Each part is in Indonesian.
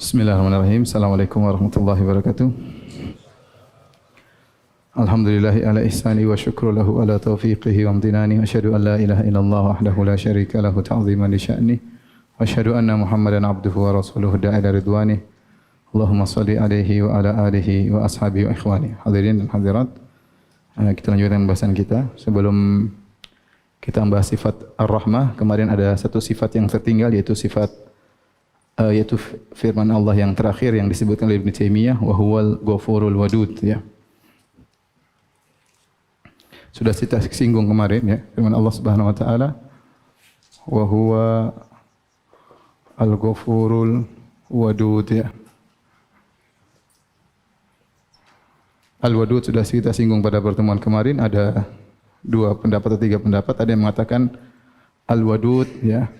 Bismillahirrahmanirrahim. Assalamualaikum warahmatullahi wabarakatuh. Alhamdulillahi ala ihsani wa syukru lahu ala taufiqihi wa amtinani. Wa asyhadu an la ilaha illallah wahdahu la syarika lahu ta'ziman li sya'ni. Wa asyhadu anna Muhammadan abduhu wa rasuluhu da'ila ridwani. Allahumma salli alaihi wa ala alihi wa ashabihi wa ikhwani. Hadirin dan hadirat, kita lanjutkan pembahasan kita. Sebelum kita membahas sifat Ar-Rahmah, kemarin ada satu sifat yang tertinggal, yaitu firman Allah yang terakhir yang disebutkan oleh Ibnu Taimiyah, wa huwal ghafurul wadud, ya. Sudah kita singgung kemarin, ya, firman Allah Subhanahu wa taala, wa huwa al-ghafurul wadud, ya. Al-wadud sudah kita singgung pada pertemuan kemarin. Ada dua pendapat atau tiga pendapat. Ada yang mengatakan al-wadud, ya.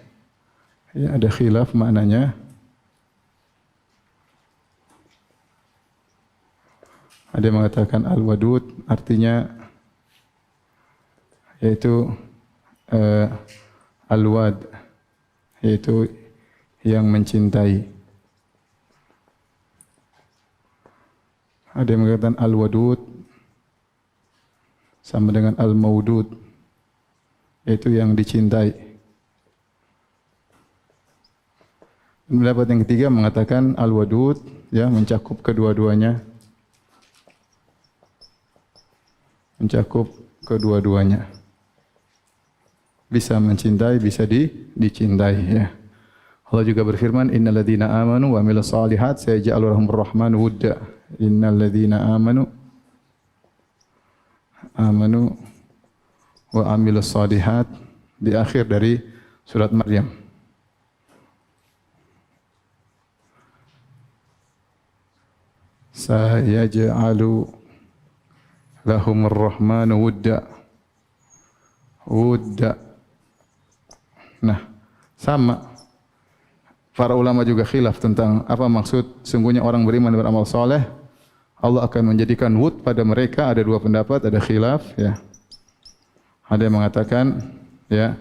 Ya, ada khilaf maknanya. Ada yang mengatakan al-wadud artinya yaitu al-wad, yaitu yang mencintai. Ada yang mengatakan al-wadud sama dengan al-maudud, yaitu yang dicintai. Pendapat yang ketiga mengatakan al-wadud, ya, mencakup kedua-duanya. Mencakup kedua-duanya. Bisa mencintai, bisa dicintai, ya. Allah juga berfirman, innal ladzina amanu wa amilus solihat sayaj'alu lahumur rahmanu wudda. Innal ladzina amanu wa amilus solihat, di akhir dari surat Maryam. Sayaj'alu lahumur rahmanu wudda. Wudda. Nah, sama. Para ulama juga khilaf tentang apa maksud sungguhnya orang beriman dan beramal soleh Allah akan menjadikan wud pada mereka. Ada dua pendapat, ada khilaf, ya. Ada yang mengatakan, ya,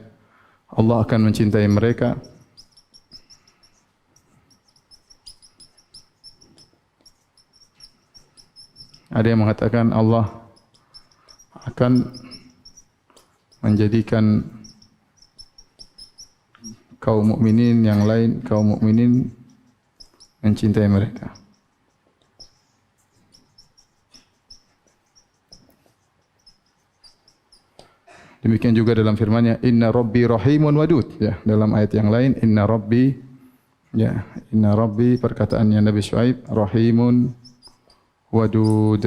Allah akan mencintai mereka. Ada yang mengatakan Allah akan menjadikan kaum mukminin yang lain, kaum mukminin mencintai mereka. Demikian juga dalam firman-Nya, inna rabbi rahimun wadud, ya. Dalam ayat yang lain, inna rabbi, ya, inna rabbi, perkataannya Nabi Syuaib, rahimun wadud.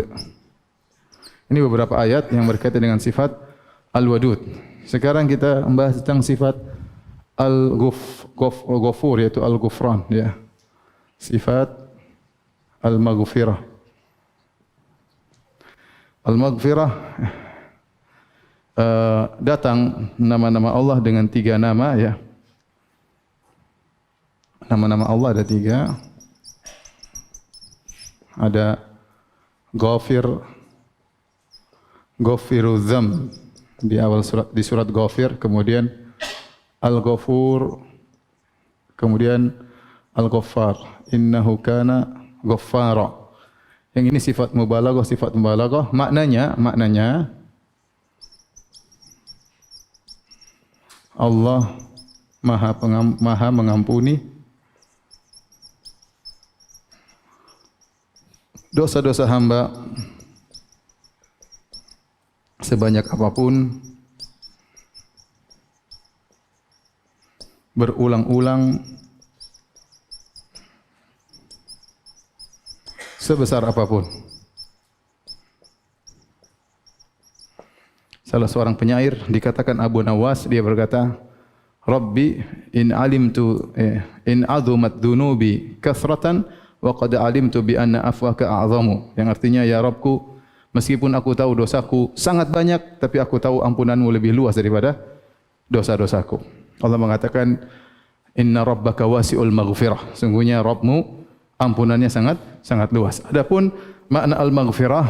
Ini beberapa ayat yang berkaitan dengan sifat al-wadud. Sekarang kita membahas tentang sifat al-ghafur, yaitu al-ghufran, ya. Sifat al-maghfirah. Al-maghfirah datang nama-nama Allah dengan tiga nama, ya. Nama-nama Allah ada tiga. Ada Ghafir, Ghafirudz dzam di awal surat, di surat Ghafir, kemudian Al-Ghafur, kemudian Al-Ghaffar. Innahu kana ghaffara. Yang ini sifat mubalaghah, sifat mubalaghah. Maknanya Allah Maha mengampuni dosa-dosa hamba sebanyak apapun, berulang-ulang, sebesar apapun. Salah seorang penyair dikatakan Abu Nawas, dia berkata, Rabbi in azumat dunubi kasratan wa qad alimtu bi anna afwaka a'zamu. Yang artinya, ya Rabbku, meskipun aku tahu dosaku sangat banyak, tapi aku tahu ampunanmu lebih luas daripada dosa-dosaku. Allah mengatakan, inna rabbaka wasi'ul maghfirah. Sungguhnya Rabbmu ampunannya sangat luas. Adapun makna al-maghfirah,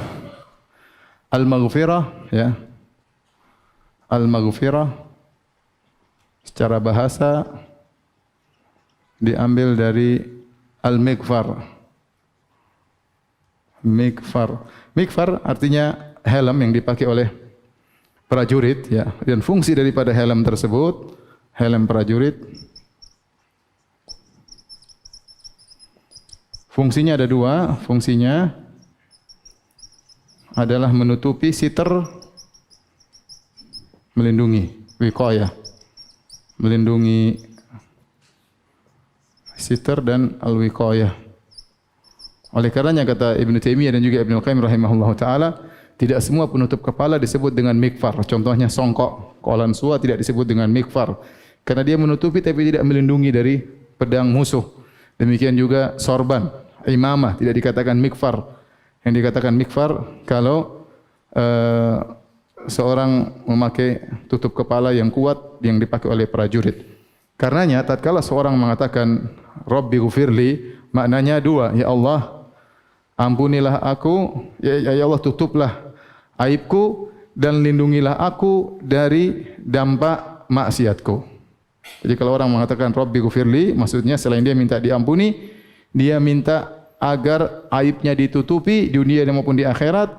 ya. Al-maghfirah secara bahasa diambil dari Al-Mikfar. Mikfar. Mikfar artinya helm yang dipakai oleh prajurit ya. Dan fungsi daripada helm tersebut, helm prajurit, fungsinya ada dua. Fungsinya adalah menutupi siter, melindungi, wiqayah, melindungi siter dan al-wiqayah. Oleh karenanya kata Ibnu Taimiyah dan juga Ibnu Qayyim rahimahullahu taala, tidak semua penutup kepala disebut dengan mikfar. Contohnya songkok, qalansuwa tidak disebut dengan mikfar karena dia menutupi tapi tidak melindungi dari pedang musuh. Demikian juga sorban, imamah tidak dikatakan mikfar. Yang dikatakan mikfar kalau seorang memakai tutup kepala yang kuat yang dipakai oleh prajurit. Karenanya tatkala seorang mengatakan Rabbi ghufirli, maknanya dua, ya Allah ampunilah aku, ya Allah tutuplah aibku dan lindungilah aku dari dampak maksiatku. Jadi kalau orang mengatakan Rabbi ghufirli, maksudnya selain dia minta diampuni, dia minta agar aibnya ditutupi di dunia maupun di akhirat,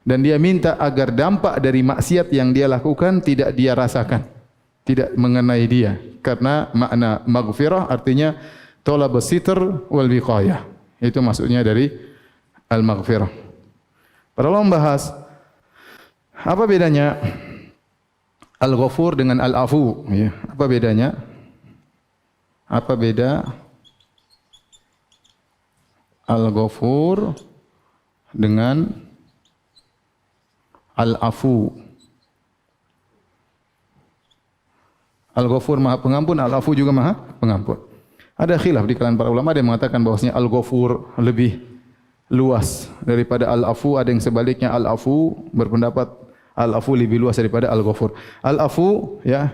dan dia minta agar dampak dari maksiat yang dia lakukan tidak dia rasakan, tidak mengenai dia. Karena makna maghfirah artinya thalabus sitr wal wiqayah. Itu maksudnya dari al-maghfirah. Para ulama membahas apa bedanya al-ghafur dengan al-afu, ya. Apa bedanya? Apa beda al-ghafur dengan al-afu? Al-Ghafur Maha Pengampun, Al-Afu juga Maha Pengampun. Ada khilaf di kalangan para ulama, ada yang mengatakan bahwasanya Al-Ghafur lebih luas daripada Al-Afu, ada yang sebaliknya Al-Afu berpendapat Al-Afu lebih luas daripada Al-Ghafur. Al-Afu ya,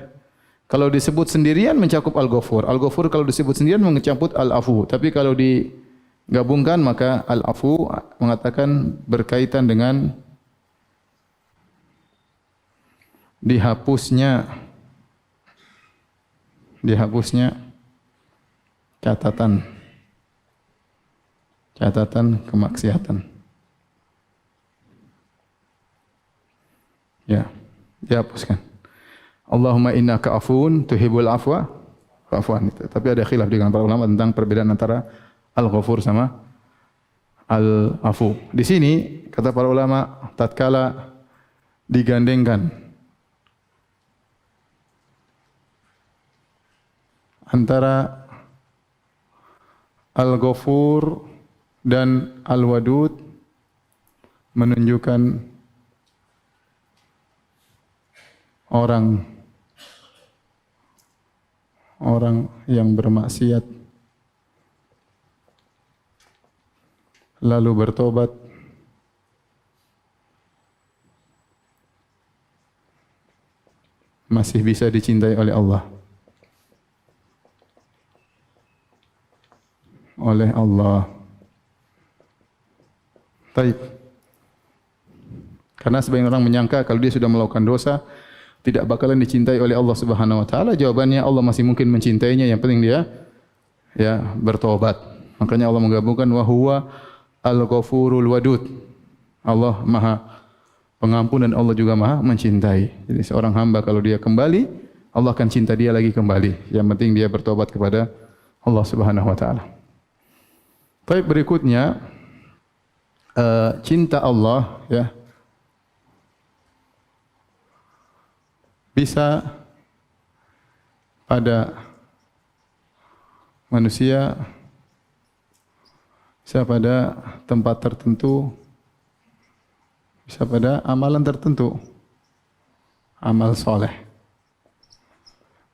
kalau disebut sendirian mencakup Al-Ghafur. Al-Ghafur kalau disebut sendirian mencakup Al-Afu. Tapi kalau digabungkan maka Al-Afu mengatakan berkaitan dengan dihapusnya catatan kemaksiatan. Ya, dihapuskan. Allahumma innaka afuun tuhibbul afwa fa'fu anni. Tapi ada khilaf di kalangan para ulama tentang perbedaan antara al-ghafur sama al-afu. Di sini kata para ulama tatkala digandengkan antara Al-Ghafur dan Al-Wadud menunjukkan orang yang bermaksiat lalu bertobat masih bisa dicintai oleh Allah. Taib. Karena sebagian orang menyangka kalau dia sudah melakukan dosa tidak bakalan dicintai oleh Allah Subhanahu wa taala. Jawabannya Allah masih mungkin mencintainya, yang penting dia ya bertobat. Makanya Allah menggabungkan wa huwa al-ghafurul wadud. Allah Maha Pengampun dan Allah juga Maha mencintai. Jadi seorang hamba kalau dia kembali, Allah akan cinta dia lagi kembali. Yang penting dia bertobat kepada Allah Subhanahu wa taala. Baik, berikutnya cinta Allah ya bisa pada manusia, bisa pada tempat tertentu, bisa pada amalan tertentu, amal soleh.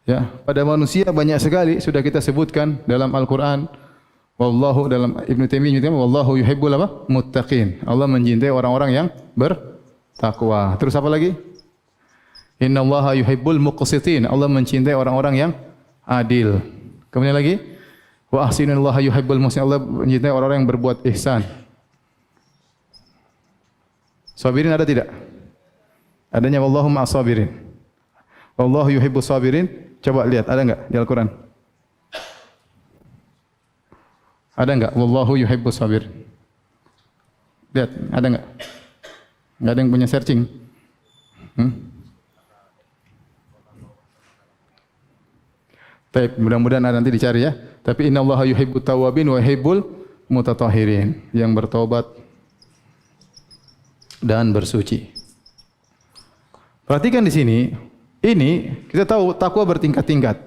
Ya, pada manusia banyak sekali sudah kita sebutkan dalam Al-Quran. Wallahu dalam Ibnu Taimiyah menyebutkan wallahu yuhibbul apa? Muttaqin. Allah mencintai orang-orang yang bertakwa. Terus apa lagi? Innallaha yuhibbul muqsitin. Allah mencintai orang-orang yang adil. Kemudian lagi wa ahsinullaha yuhibbul muhsinin. Allah mencintai orang-orang yang berbuat ihsan. Sabirin ada tidak? Adanya wallahu ma'as sabirin. Wallahu yuhibbus sabirin. Coba lihat ada enggak di Al-Quran? Ada enggak? Wallahu yuhibbus sabir. Lihat, ada enggak? Enggak ada yang punya searching. Baik, mudah-mudahan ada, nanti dicari ya. Tapi innallaha yuhibbut tawwabin wa yuhibbul mutatahhirin, yang bertobat dan bersuci. Perhatikan di sini, ini kita tahu takwa bertingkat-tingkat.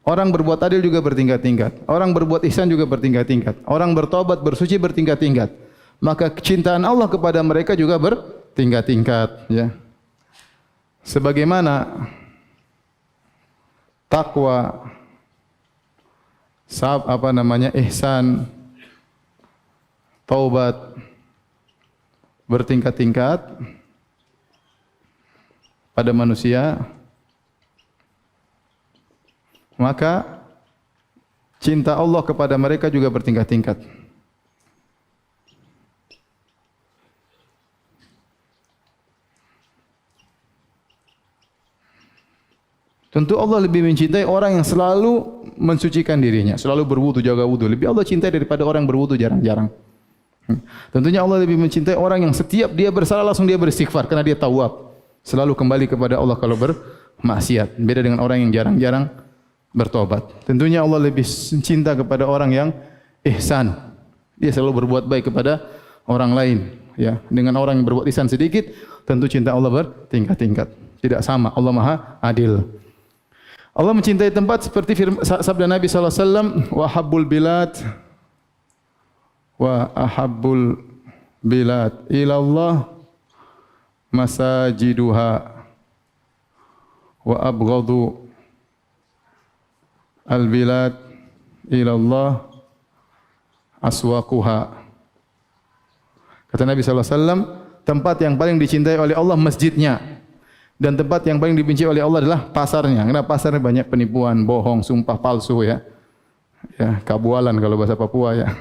Orang berbuat adil juga bertingkat-tingkat. Orang berbuat ihsan juga bertingkat-tingkat. Orang bertobat, bersuci bertingkat-tingkat. Maka kecintaan Allah kepada mereka juga bertingkat-tingkat, ya. Sebagaimana takwa, ihsan, taubat bertingkat-tingkat pada manusia, maka cinta Allah kepada mereka juga bertingkat-tingkat. Tentu Allah lebih mencintai orang yang selalu mensucikan dirinya, selalu berwudu, jaga wudu. Lebih Allah cintai daripada orang yang berwudu jarang-jarang. Tentunya Allah lebih mencintai orang yang setiap dia bersalah langsung dia beristighfar karena dia tawwab, selalu kembali kepada Allah kalau bermaksiat. Beda dengan orang yang jarang-jarang bertobat. Tentunya Allah lebih cinta kepada orang yang ihsan. Dia selalu berbuat baik kepada orang lain, ya. Dengan orang yang berbuat ihsan sedikit, tentu cinta Allah bertingkat-tingkat. Tidak sama. Allah Maha Adil. Allah mencintai tempat seperti sabda Nabi sallallahu alaihi wasallam, wa habbul bilad wa ahabbul bilad ila Allah masajiduha wa abghadu al bilad ila Allah aswaquha. Kata Nabi sallallahu alaihi wasallam, tempat yang paling dicintai oleh Allah masjidnya. Dan tempat yang paling dibenci oleh Allah adalah pasarnya. Karena pasarnya banyak penipuan, bohong, sumpah palsu, ya. Ya, kabualan kalau bahasa Papua, ya.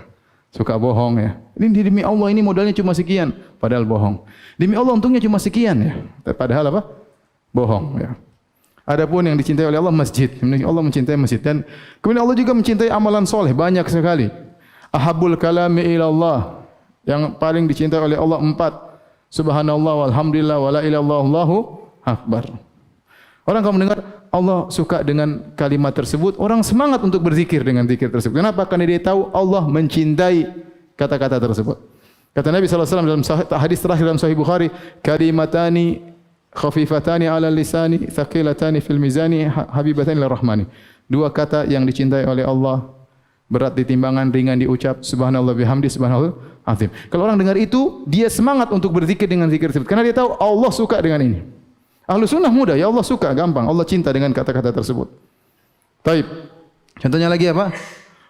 Suka bohong, ya. Ini demi Allah ini modalnya cuma sekian, padahal bohong. Demi Allah untungnya cuma sekian, ya. Padahal apa? Bohong, ya. Adapun yang dicintai oleh Allah masjid. Allah mencintai masjid, dan kemudian Allah juga mencintai amalan soleh banyak sekali. Ahabul kalami ilallah, yang paling dicintai oleh Allah 4. Subhanallah walhamdulillah wala ilaha illallah akbar. Orang kalau mendengar Allah suka dengan kalimat tersebut, orang semangat untuk berzikir dengan zikir tersebut. Kenapa? Karena dia tahu Allah mencintai kata-kata tersebut. Kata Nabi sallallahu alaihi wasallam dalam hadis terakhir dalam Sahih Bukhari, kalimatani khafifatani 'ala lisani, thaqilatani fil mizani, habibatani lir rahmani. Dua kata yang dicintai oleh Allah, berat di timbangan, ringan diucap, subhanallah bihamdi, subhanallah azim. Kalau orang dengar itu, dia semangat untuk berzikir dengan zikir tersebut. Karena dia tahu Allah suka dengan ini. Ahlu sunnah mudah, ya Allah suka, gampang. Allah cinta dengan kata-kata tersebut. Taib. Contohnya lagi apa?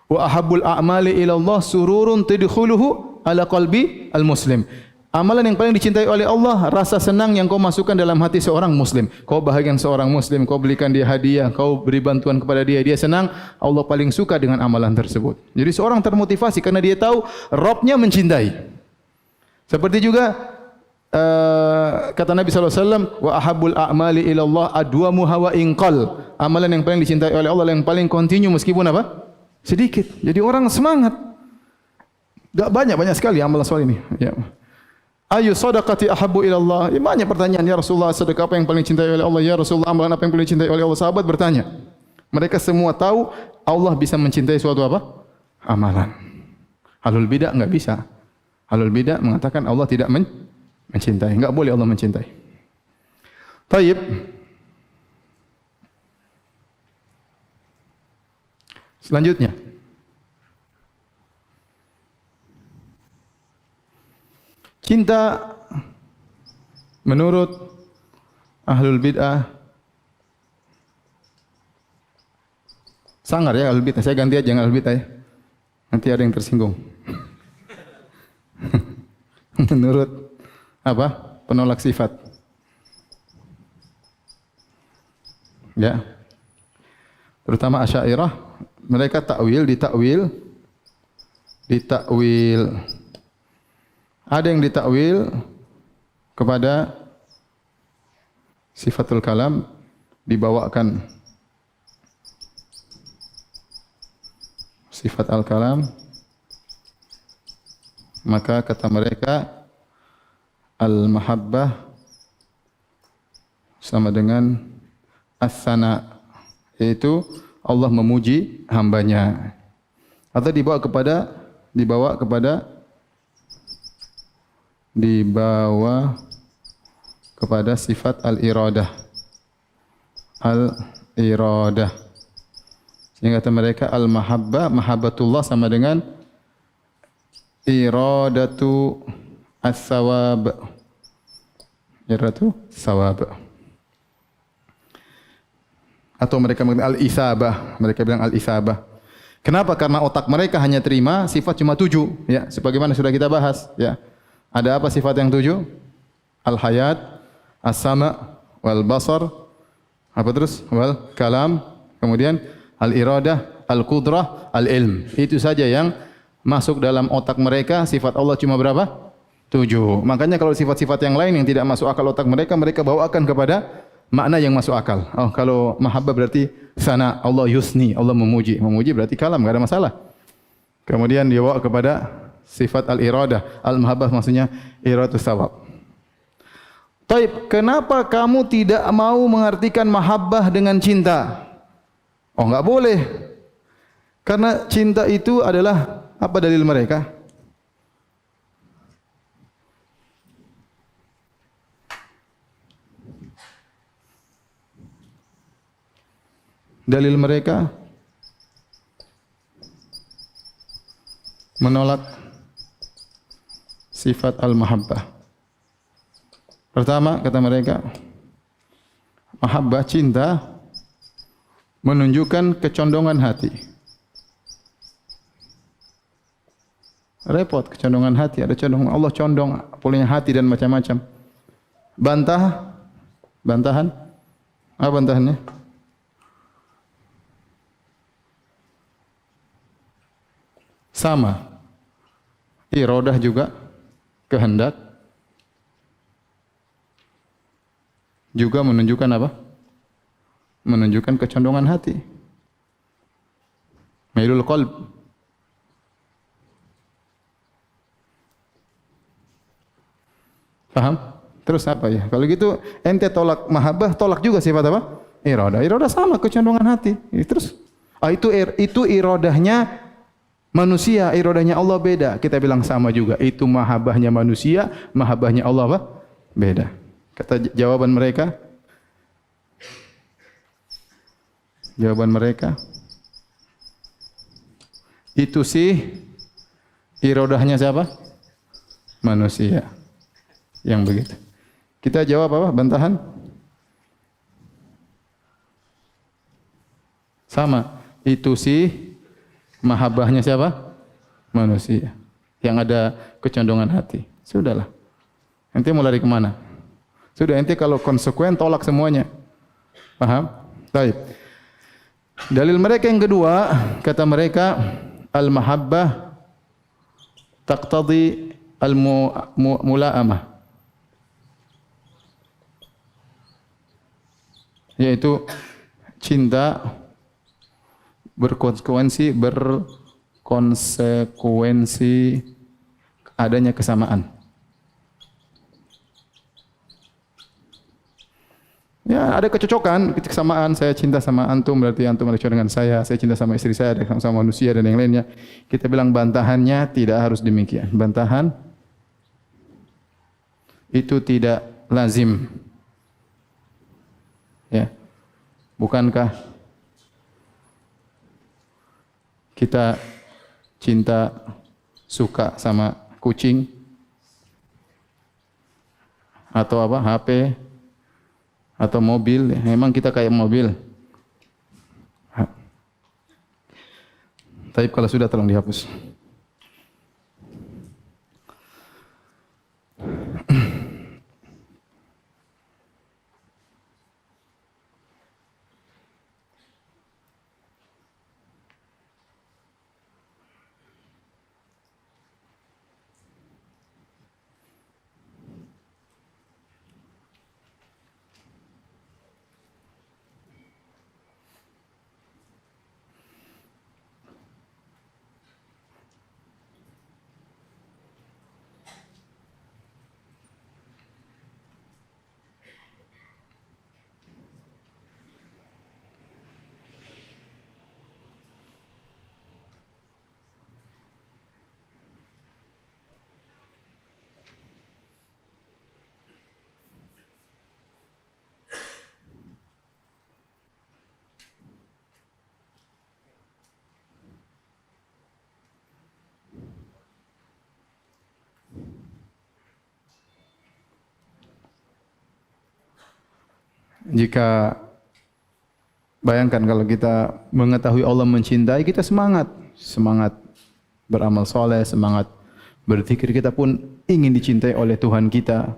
Wa ahabbul a'mali ila Allah sururun tidkhuluhu ala qalbi al-muslim. Amalan yang paling dicintai oleh Allah, rasa senang yang kau masukkan dalam hati seorang muslim. Kau bahagian seorang muslim, kau belikan dia hadiah, kau beri bantuan kepada dia, dia senang, Allah paling suka dengan amalan tersebut. Jadi seorang termotivasi karena dia tahu Rabb-nya mencintai. Seperti juga kata Nabi sallallahu alaihi wasallam, wa ahabbul a'mali ila Allah adwamuha wa inqal. Amalan yang paling dicintai oleh Allah yang paling kontinu meskipun apa? Sedikit. Jadi orang semangat. Enggak banyak sekali amalan soal ini, ya. Ayu sadaqati ahabbu ila Allah. Ya, banyak pertanyaan, ya Rasulullah, sedekah apa yang paling dicintai oleh Allah? Ya Rasulullah, amalan apa yang paling dicintai oleh Allah? Sahabat bertanya. Mereka semua tahu Allah bisa mencintai suatu apa? Amalan. Ahlul bidah enggak bisa. Ahlul bidah mengatakan Allah tidak mencintai. Enggak boleh Allah mencintai. Taib. Selanjutnya. Cinta menurut ahlul bid'ah sangar, ya ahlul bid'ah. Saya ganti aja ahlul bid'ah, ya. Nanti ada yang tersinggung. Menurut apa? Penolak sifat. Ya. Terutama Asy'ariyah, mereka ditakwil. Ada yang ditakwil kepada sifatul kalam, dibawakan sifat al-kalam Maka kata mereka al-mahabbah sama dengan as-sana, yaitu Allah memuji hambanya. Atau dibawa kepada sifat al-iradah. Al-iradah. Sehingga kata mereka al-mahabbah, mahabbatullah sama dengan iradatu as-sawab. Iradatu sawab. Atau mereka mengatakan al-isabah. Mereka bilang al-isabah. Kenapa? Karena otak mereka hanya terima sifat cuma 7. Ya, sebagaimana sudah kita bahas. Ya. Ada apa sifat yang 7? Al-hayat, as-sama, wal-basar, apa terus? Wal kalam, kemudian al-iradah, al-qudrah, al-ilm. Itu saja yang masuk dalam otak mereka. Sifat Allah cuma berapa? 7. Makanya kalau sifat-sifat yang lain yang tidak masuk akal otak mereka, mereka bawakan kepada makna yang masuk akal. Oh, kalau mahabbah berarti sana, Allah yusni, Allah memuji. Memuji berarti kalam, enggak ada masalah. Kemudian dia bawa kepada sifat al-iradah, al-mahabbah maksudnya iradatus sawab. Taib, kenapa kamu tidak mau mengartikan mahabbah dengan cinta? Oh, enggak boleh. Karena cinta itu adalah apa dalil mereka? Dalil mereka menolak sifat al-mahabbah. Pertama, kata mereka, mahabbah, cinta, menunjukkan kecondongan hati. Repot, kecondongan hati. Ada condongan, Allah condong, punya hati dan macam-macam. Bantahan. Apa bantahannya? Sama. Iradah juga, kehendak. Juga menunjukkan apa? Menunjukkan kecondongan hati. Mailul qalb. Paham? Terus apa ya? Kalau gitu ente tolak mahabbah, tolak juga sifat apa? Iradah. Iradah sama kecondongan hati. Terus itu iradahnya manusia, iradahnya Allah beda. Kita bilang sama juga. Itu mahabbahnya manusia, mahabbahnya Allah apa? Beda. Kata jawaban mereka, itu sih iradahnya siapa? Manusia. Yang begitu. Kita jawab apa? Bantahan? Sama. Itu sih mahabbahnya siapa? Manusia. Yang ada kecondongan hati. Sudahlah. Nanti mau lari kemana? Sudah, ente kalau konsekuen tolak semuanya. Paham? Baik. Dalil mereka yang kedua, kata mereka, al-mahabbah taqtadi al-mula'amah. Yaitu cinta berkonsekuensi adanya kesamaan. Ya, ada kecocokan, kesamaan. Saya cinta sama antum, berarti antum ada dengan saya. Saya cinta sama istri saya, ada sama manusia dan yang lainnya. Kita bilang bantahannya tidak harus demikian. Bantahan itu tidak lazim. Ya. Bukankah kita cinta, suka sama kucing atau apa? HP atau mobil, memang kita kayak mobil. Tapi kalau sudah tolong dihapus. Jika bayangkan kalau kita mengetahui Allah mencintai, kita semangat beramal soleh, semangat berzikir, kita pun ingin dicintai oleh Tuhan kita.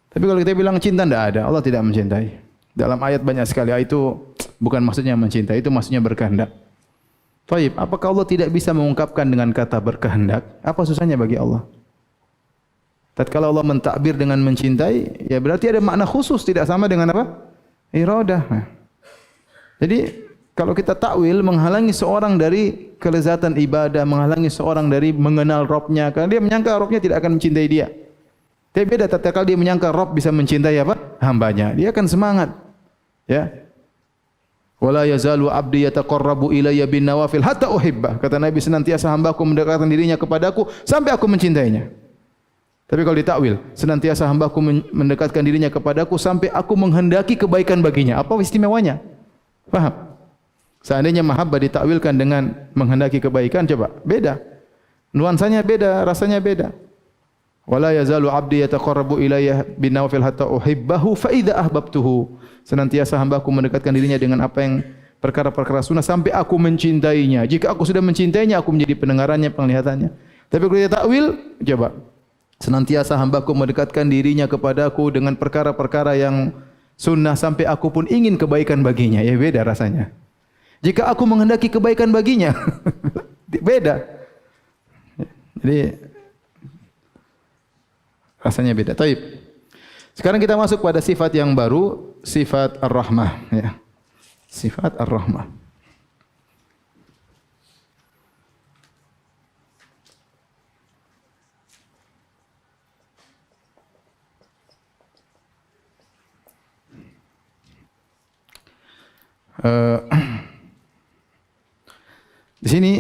Tapi kalau kita bilang cinta, tidak ada, Allah tidak mencintai. Dalam ayat banyak sekali, itu bukan maksudnya mencintai, itu maksudnya berkehendak. Baik, apakah Allah tidak bisa mengungkapkan dengan kata berkehendak? Apa susahnya bagi Allah? Tatkala Allah mentakbir dengan mencintai, ya berarti ada makna khusus, tidak sama dengan apa? Iradah. Jadi kalau kita takwil menghalangi seorang dari kelezatan ibadah, menghalangi seorang dari mengenal Rabbnya, karena dia menyangka Rabbnya tidak akan mencintai dia. Tapi beda tatkala dia menyangka Rabb bisa mencintai apa? Hambanya. Dia akan semangat. Ya. Wala yazalu abdi yataqarrabu ilayya bin nawafil hatta uhibbah. Kata Nabi, senantiasa hambaku mendekatkan dirinya kepadaku sampai aku mencintainya. Tapi kalau ditakwil, senantiasa hambaku mendekatkan dirinya kepadaku sampai aku menghendaki kebaikan baginya. Apa istimewanya? Paham? Seandainya mahabbah ditakwilkan dengan menghendaki kebaikan, coba beda. Nuansanya beda, rasanya beda. Wala yazalu abdi yataqarrabu ilayya bin nawafil hatta uhibbahu fa idza ahbabtuhu. Senantiasa hambaku mendekatkan dirinya dengan apa yang perkara-perkara sunnah sampai aku mencintainya. Jika aku sudah mencintainya, aku menjadi pendengarannya, penglihatannya. Tapi kalau dia takwil, coba. Senantiasa hambaku mendekatkan dirinya kepadaku dengan perkara-perkara yang sunnah sampai aku pun ingin kebaikan baginya. Ya beda rasanya. Jika aku menghendaki kebaikan baginya, beda. Jadi rasanya beda. Taib. Sekarang kita masuk pada sifat yang baru, sifat Ar-Rahmah. Ya. Sifat Ar-Rahmah. Di sini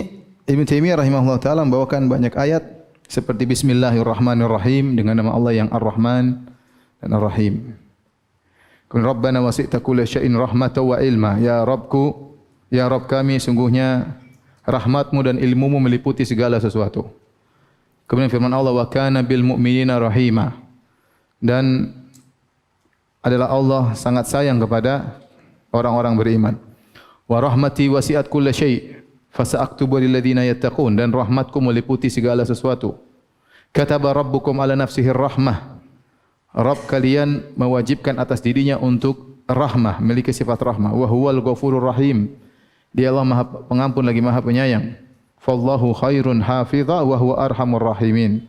Ibnu Taimiyah rahimahullah taala membawakan banyak ayat seperti Bismillahirrahmanirrahim dengan nama Allah yang Ar-Rahman dan Ar-Rahim. Kun Rabbana wasi'ta kulla syai'in rahmatan wa ilma. Ya Rabbku, ya Rabb kami, sungguhnya rahmatmu dan ilmumu meliputi segala sesuatu. Kemudian firman Allah, wa kana bil mu'minina rahima. Dan adalah Allah sangat sayang kepada orang-orang beriman. Wa rahmati wasi'at kulla syai'. Fasa'aktubu lilladzina yattaqun, dan rahmatku meliputi segala sesuatu. Kataba rabbukum ala nafsihi rahmah. Rabb kalian mewajibkan atas dirinya untuk rahmah, memiliki sifat rahmah. Wa huwal ghafurur rahim. Dia Allah Maha Pengampun lagi Maha Penyayang. Fallahu khairun hafidha wa huwa arhamur rahimin.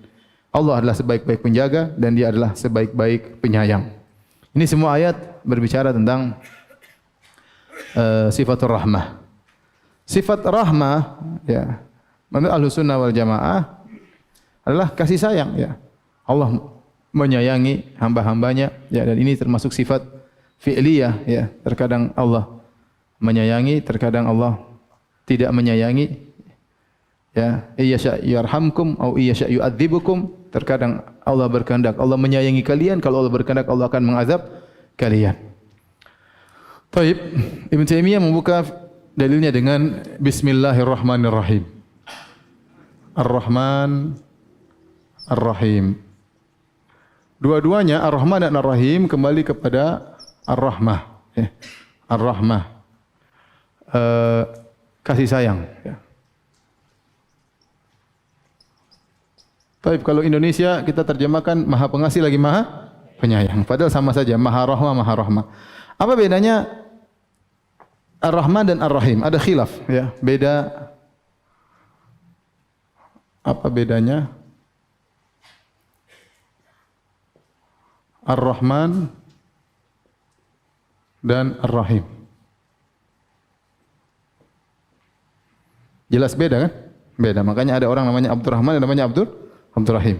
Allah adalah sebaik-baik penjaga dan Dia adalah sebaik-baik penyayang. Ini semua ayat berbicara tentang sifatur rahmah. Sifat rahmah, ya, menurut Ahlussunnah wal Jamaah adalah kasih sayang, ya. Allah menyayangi hamba-hambanya, ya, dan ini termasuk sifat fi'liyah, ya. Terkadang Allah menyayangi, terkadang Allah tidak menyayangi, ya. Iyyasha yarhamkum au iyyasha yu'adzibukum. Terkadang Allah berkehendak Allah menyayangi kalian, kalau Allah berkehendak Allah akan mengazab kalian. Baik, Ibnu Taimiyah membuka dalilnya dengan Bismillahirrahmanirrahim. Ar-Rahman, Ar-Rahim. Dua-duanya Ar-Rahman dan Ar-Rahim kembali kepada Ar-Rahmah. Ar-Rahmah, kasih sayang. Tapi kalau Indonesia kita terjemahkan Maha Pengasih lagi Maha Penyayang. Padahal sama saja, Maha Rahmah, Maha Rahmah. Apa bedanya Ar-Rahman dan Ar-Rahim? Ada khilaf, ya. Beda. Apa bedanya Ar-Rahman dan Ar-Rahim? Jelas beda kan? Beda. Makanya ada orang namanya Abdurrahman, ada namanya Abdurrahim.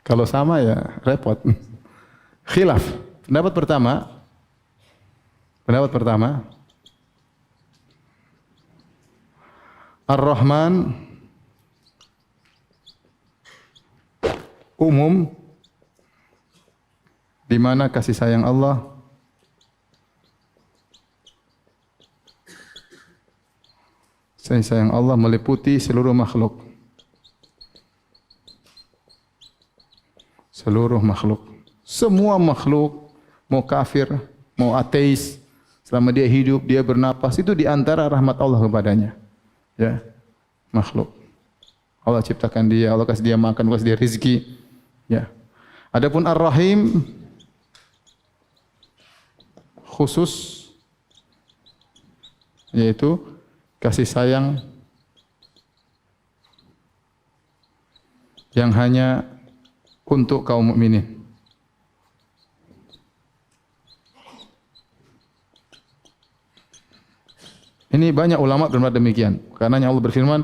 Kalau sama ya repot. Khilaf. Pendapat pertama, Ar-Rahman umum, di mana kasih sayang Allah meliputi seluruh makhluk. Seluruh makhluk. Semua makhluk, mau kafir, mau ateis, selama dia hidup, dia bernapas, itu di antara rahmat Allah kepadanya. Ya, makhluk. Allah ciptakan dia, Allah kasih dia makan, kasih dia rezeki. Ya. Adapun Ar-Rahim khusus, yaitu kasih sayang yang hanya untuk kaum mukminin. Ini banyak ulama berpendapat demikian. Karena Allah berfirman,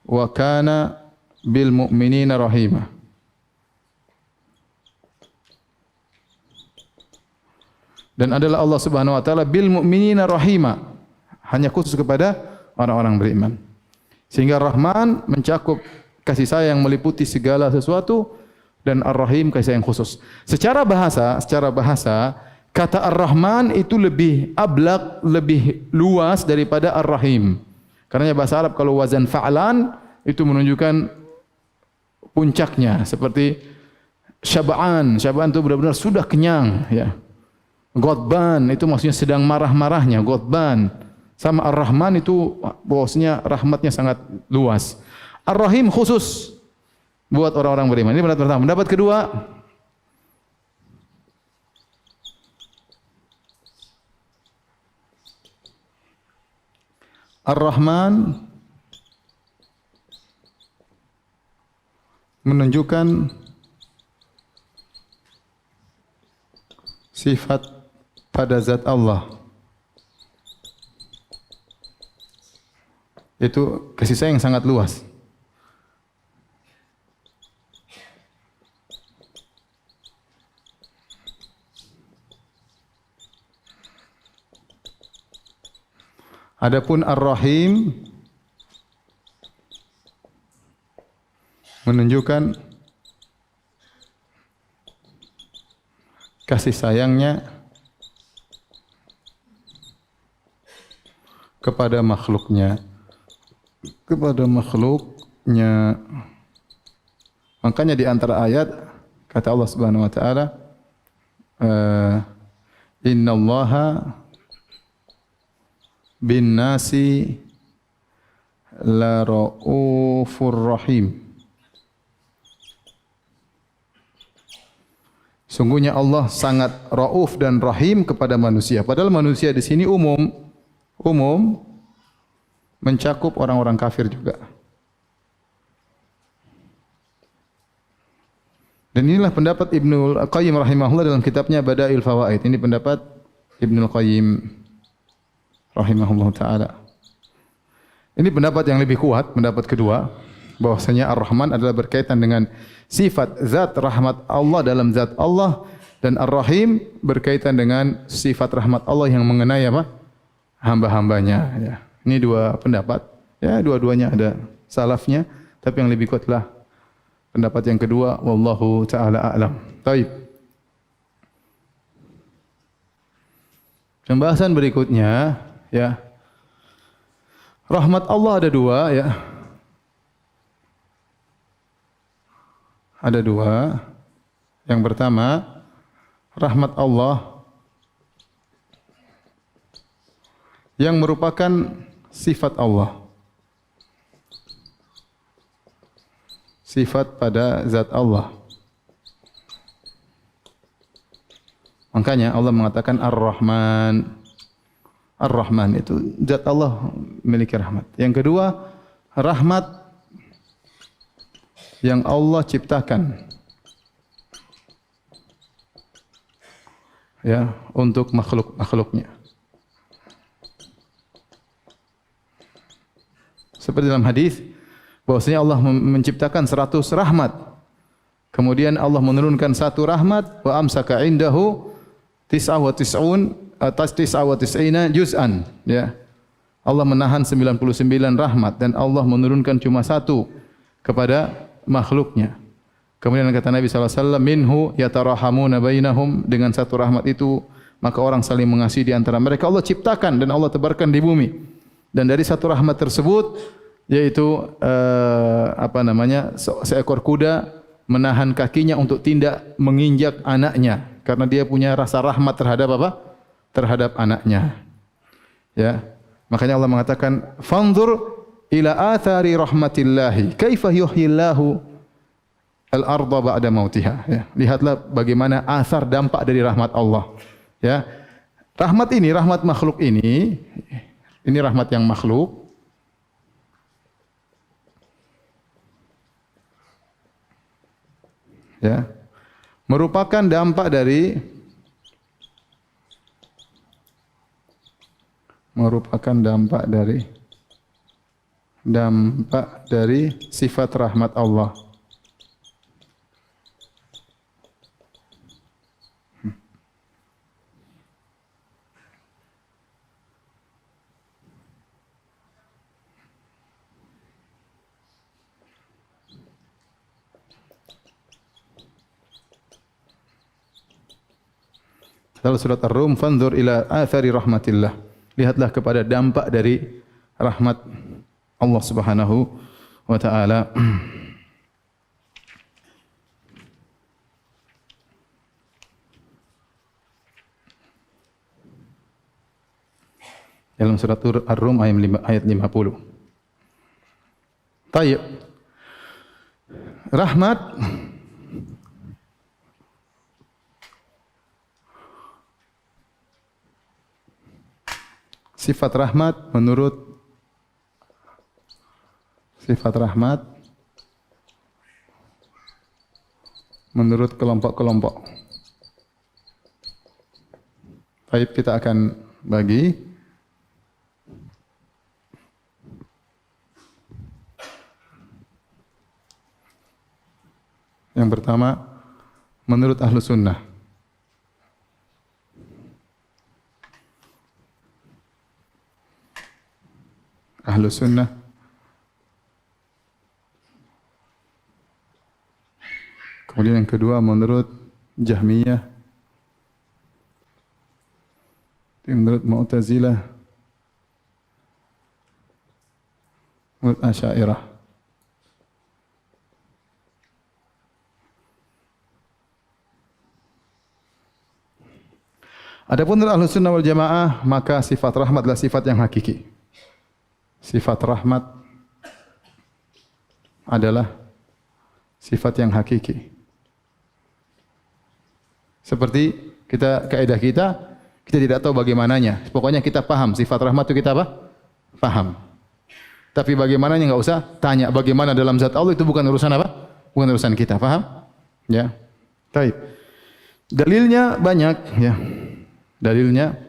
"Wa kana bil mu'minina rahimah." Dan adalah Allah Subhanahu wa taala bil mu'minina rahimah, hanya khusus kepada orang-orang beriman. Sehingga Rahman mencakup kasih sayang meliputi segala sesuatu dan Ar-Rahim kasih sayang khusus. Secara bahasa kata Ar-Rahman itu lebih ablaq, lebih luas daripada Ar-Rahim. Karena bahasa Arab kalau wazan fa'lan itu menunjukkan puncaknya, seperti syab'an. Syab'an itu benar-benar sudah kenyang, ya. Ghadban itu maksudnya sedang marah-marahnya, ghadban. Sama Ar-Rahman itu bahwasanya rahmatnya sangat luas. Ar-Rahim khusus buat orang-orang beriman. Ini pendapat pertama. Pendapat kedua, Ar-Rahman menunjukkan sifat pada zat Allah. Itu kasih sayang yang sangat luas. Adapun Ar-Rahim menunjukkan kasih sayangnya kepada makhluknya. Makanya di antara ayat kata Allah Subhanahu wa taala, innallaha bin nasi la raufur rahim. Sungguhnya Allah sangat rauf dan rahim kepada manusia. Padahal manusia di sini umum mencakup orang-orang kafir juga. Dan inilah pendapat Ibnul Qayyim rahimahullah dalam kitabnya Badail Fawaid. Ini pendapat Ibnul Qayyim rahimahullah ta'ala. Ini pendapat yang lebih kuat, pendapat kedua, bahwasanya Ar-Rahman adalah berkaitan dengan sifat zat rahmat Allah dalam zat Allah, dan Ar-Rahim berkaitan dengan sifat rahmat Allah yang mengenai apa? Hamba-hambanya. Ya. Ini dua pendapat. Ya, dua-duanya ada salafnya, tapi yang lebih kuatlah pendapat yang kedua. Wallahu ta'ala a'lam. Baik. Pembahasan berikutnya, ya. Rahmat Allah ada dua, ya. Ada dua. Yang pertama, rahmat Allah yang merupakan sifat Allah. Sifat pada zat Allah. Makanya Allah mengatakan Ar-Rahman. Ar-Rahman itu zat Allah memiliki rahmat. Yang kedua, rahmat yang Allah ciptakan, ya, untuk makhluk-makhluknya. Seperti dalam hadis bahwasanya Allah menciptakan 100 rahmat. Kemudian Allah menurunkan satu rahmat, wa amsaka indahu 99 juz'an, ya. Allah menahan 99 rahmat dan Allah menurunkan cuma satu kepada makhluknya. Kemudian kata Nabi SAW, minhu yatarahamuna bainahum, dengan satu rahmat itu maka orang saling mengasihi di antara mereka. Allah ciptakan dan Allah tebarkan di bumi. Dan dari satu rahmat tersebut, yaitu seekor kuda menahan kakinya untuk tidak menginjak anaknya karena dia punya rasa rahmat terhadap apa? Terhadap anaknya. Ya. Makanya Allah mengatakan, "Fanzur ila athari rahmatillahi, kaifa yuhyillahu al-ardha ba'da mautiha." Ya. Lihatlah bagaimana asar dampak dari rahmat Allah. Ya. Rahmat ini, rahmat makhluk ini rahmat yang makhluk. Ya. Merupakan dampak dari sifat rahmat Allah. Dalam surat Ar-Rum, "Fanzur ila athari rahmatillah." Lihatlah kepada dampak dari rahmat Allah Subhanahu wa taala. Dalam surat Ar-Rum ayat 50. Tayyib. Rahmat sifat rahmat menurut kelompok-kelompok. Baik, kita akan bagi yang pertama menurut Ahlus Sunnah. Ahlus Sunnah kemudian yang kedua menurut Jahmiyah, menurut Mu'tazilah, menurut Asy'ariyah. Adapun menurut Ahlus Sunnah wal Jamaah, maka sifat rahmat adalah sifat yang hakiki. Sifat rahmat adalah sifat yang hakiki. Seperti kaidah kita tidak tahu bagaimananya. Pokoknya kita paham sifat rahmat itu kita apa? Paham. Tapi bagaimananya enggak usah tanya. Bagaimana dalam zat Allah itu bukan urusan apa? Bukan urusan kita. Paham? Ya. Baik. Dalilnya banyak, ya. Dalilnya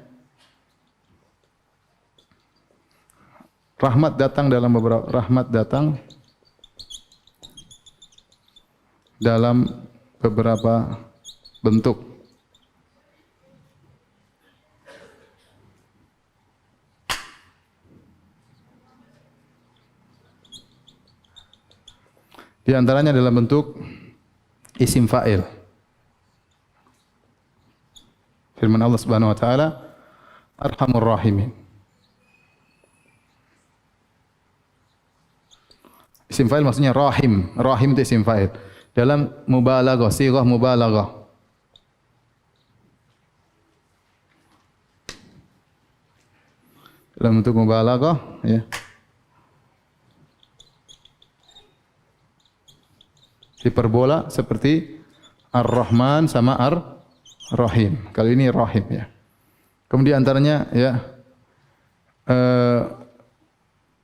rahmat datang dalam beberapa bentuk. Di antaranya dalam bentuk isim fa'il. Firman Allah Subhanahu wa taala, Arhamur Rahimin. Isim fa'il maksudnya rahim. Rahim itu isim fa'il. Dalam mubalaghah, sighah mubalaghah. Dalam bentuk mubalaghah, ya. Hiperbola seperti Ar-Rahman sama Ar-Rahim. Kali ini Rahim, ya. Kemudian antaranya, ya,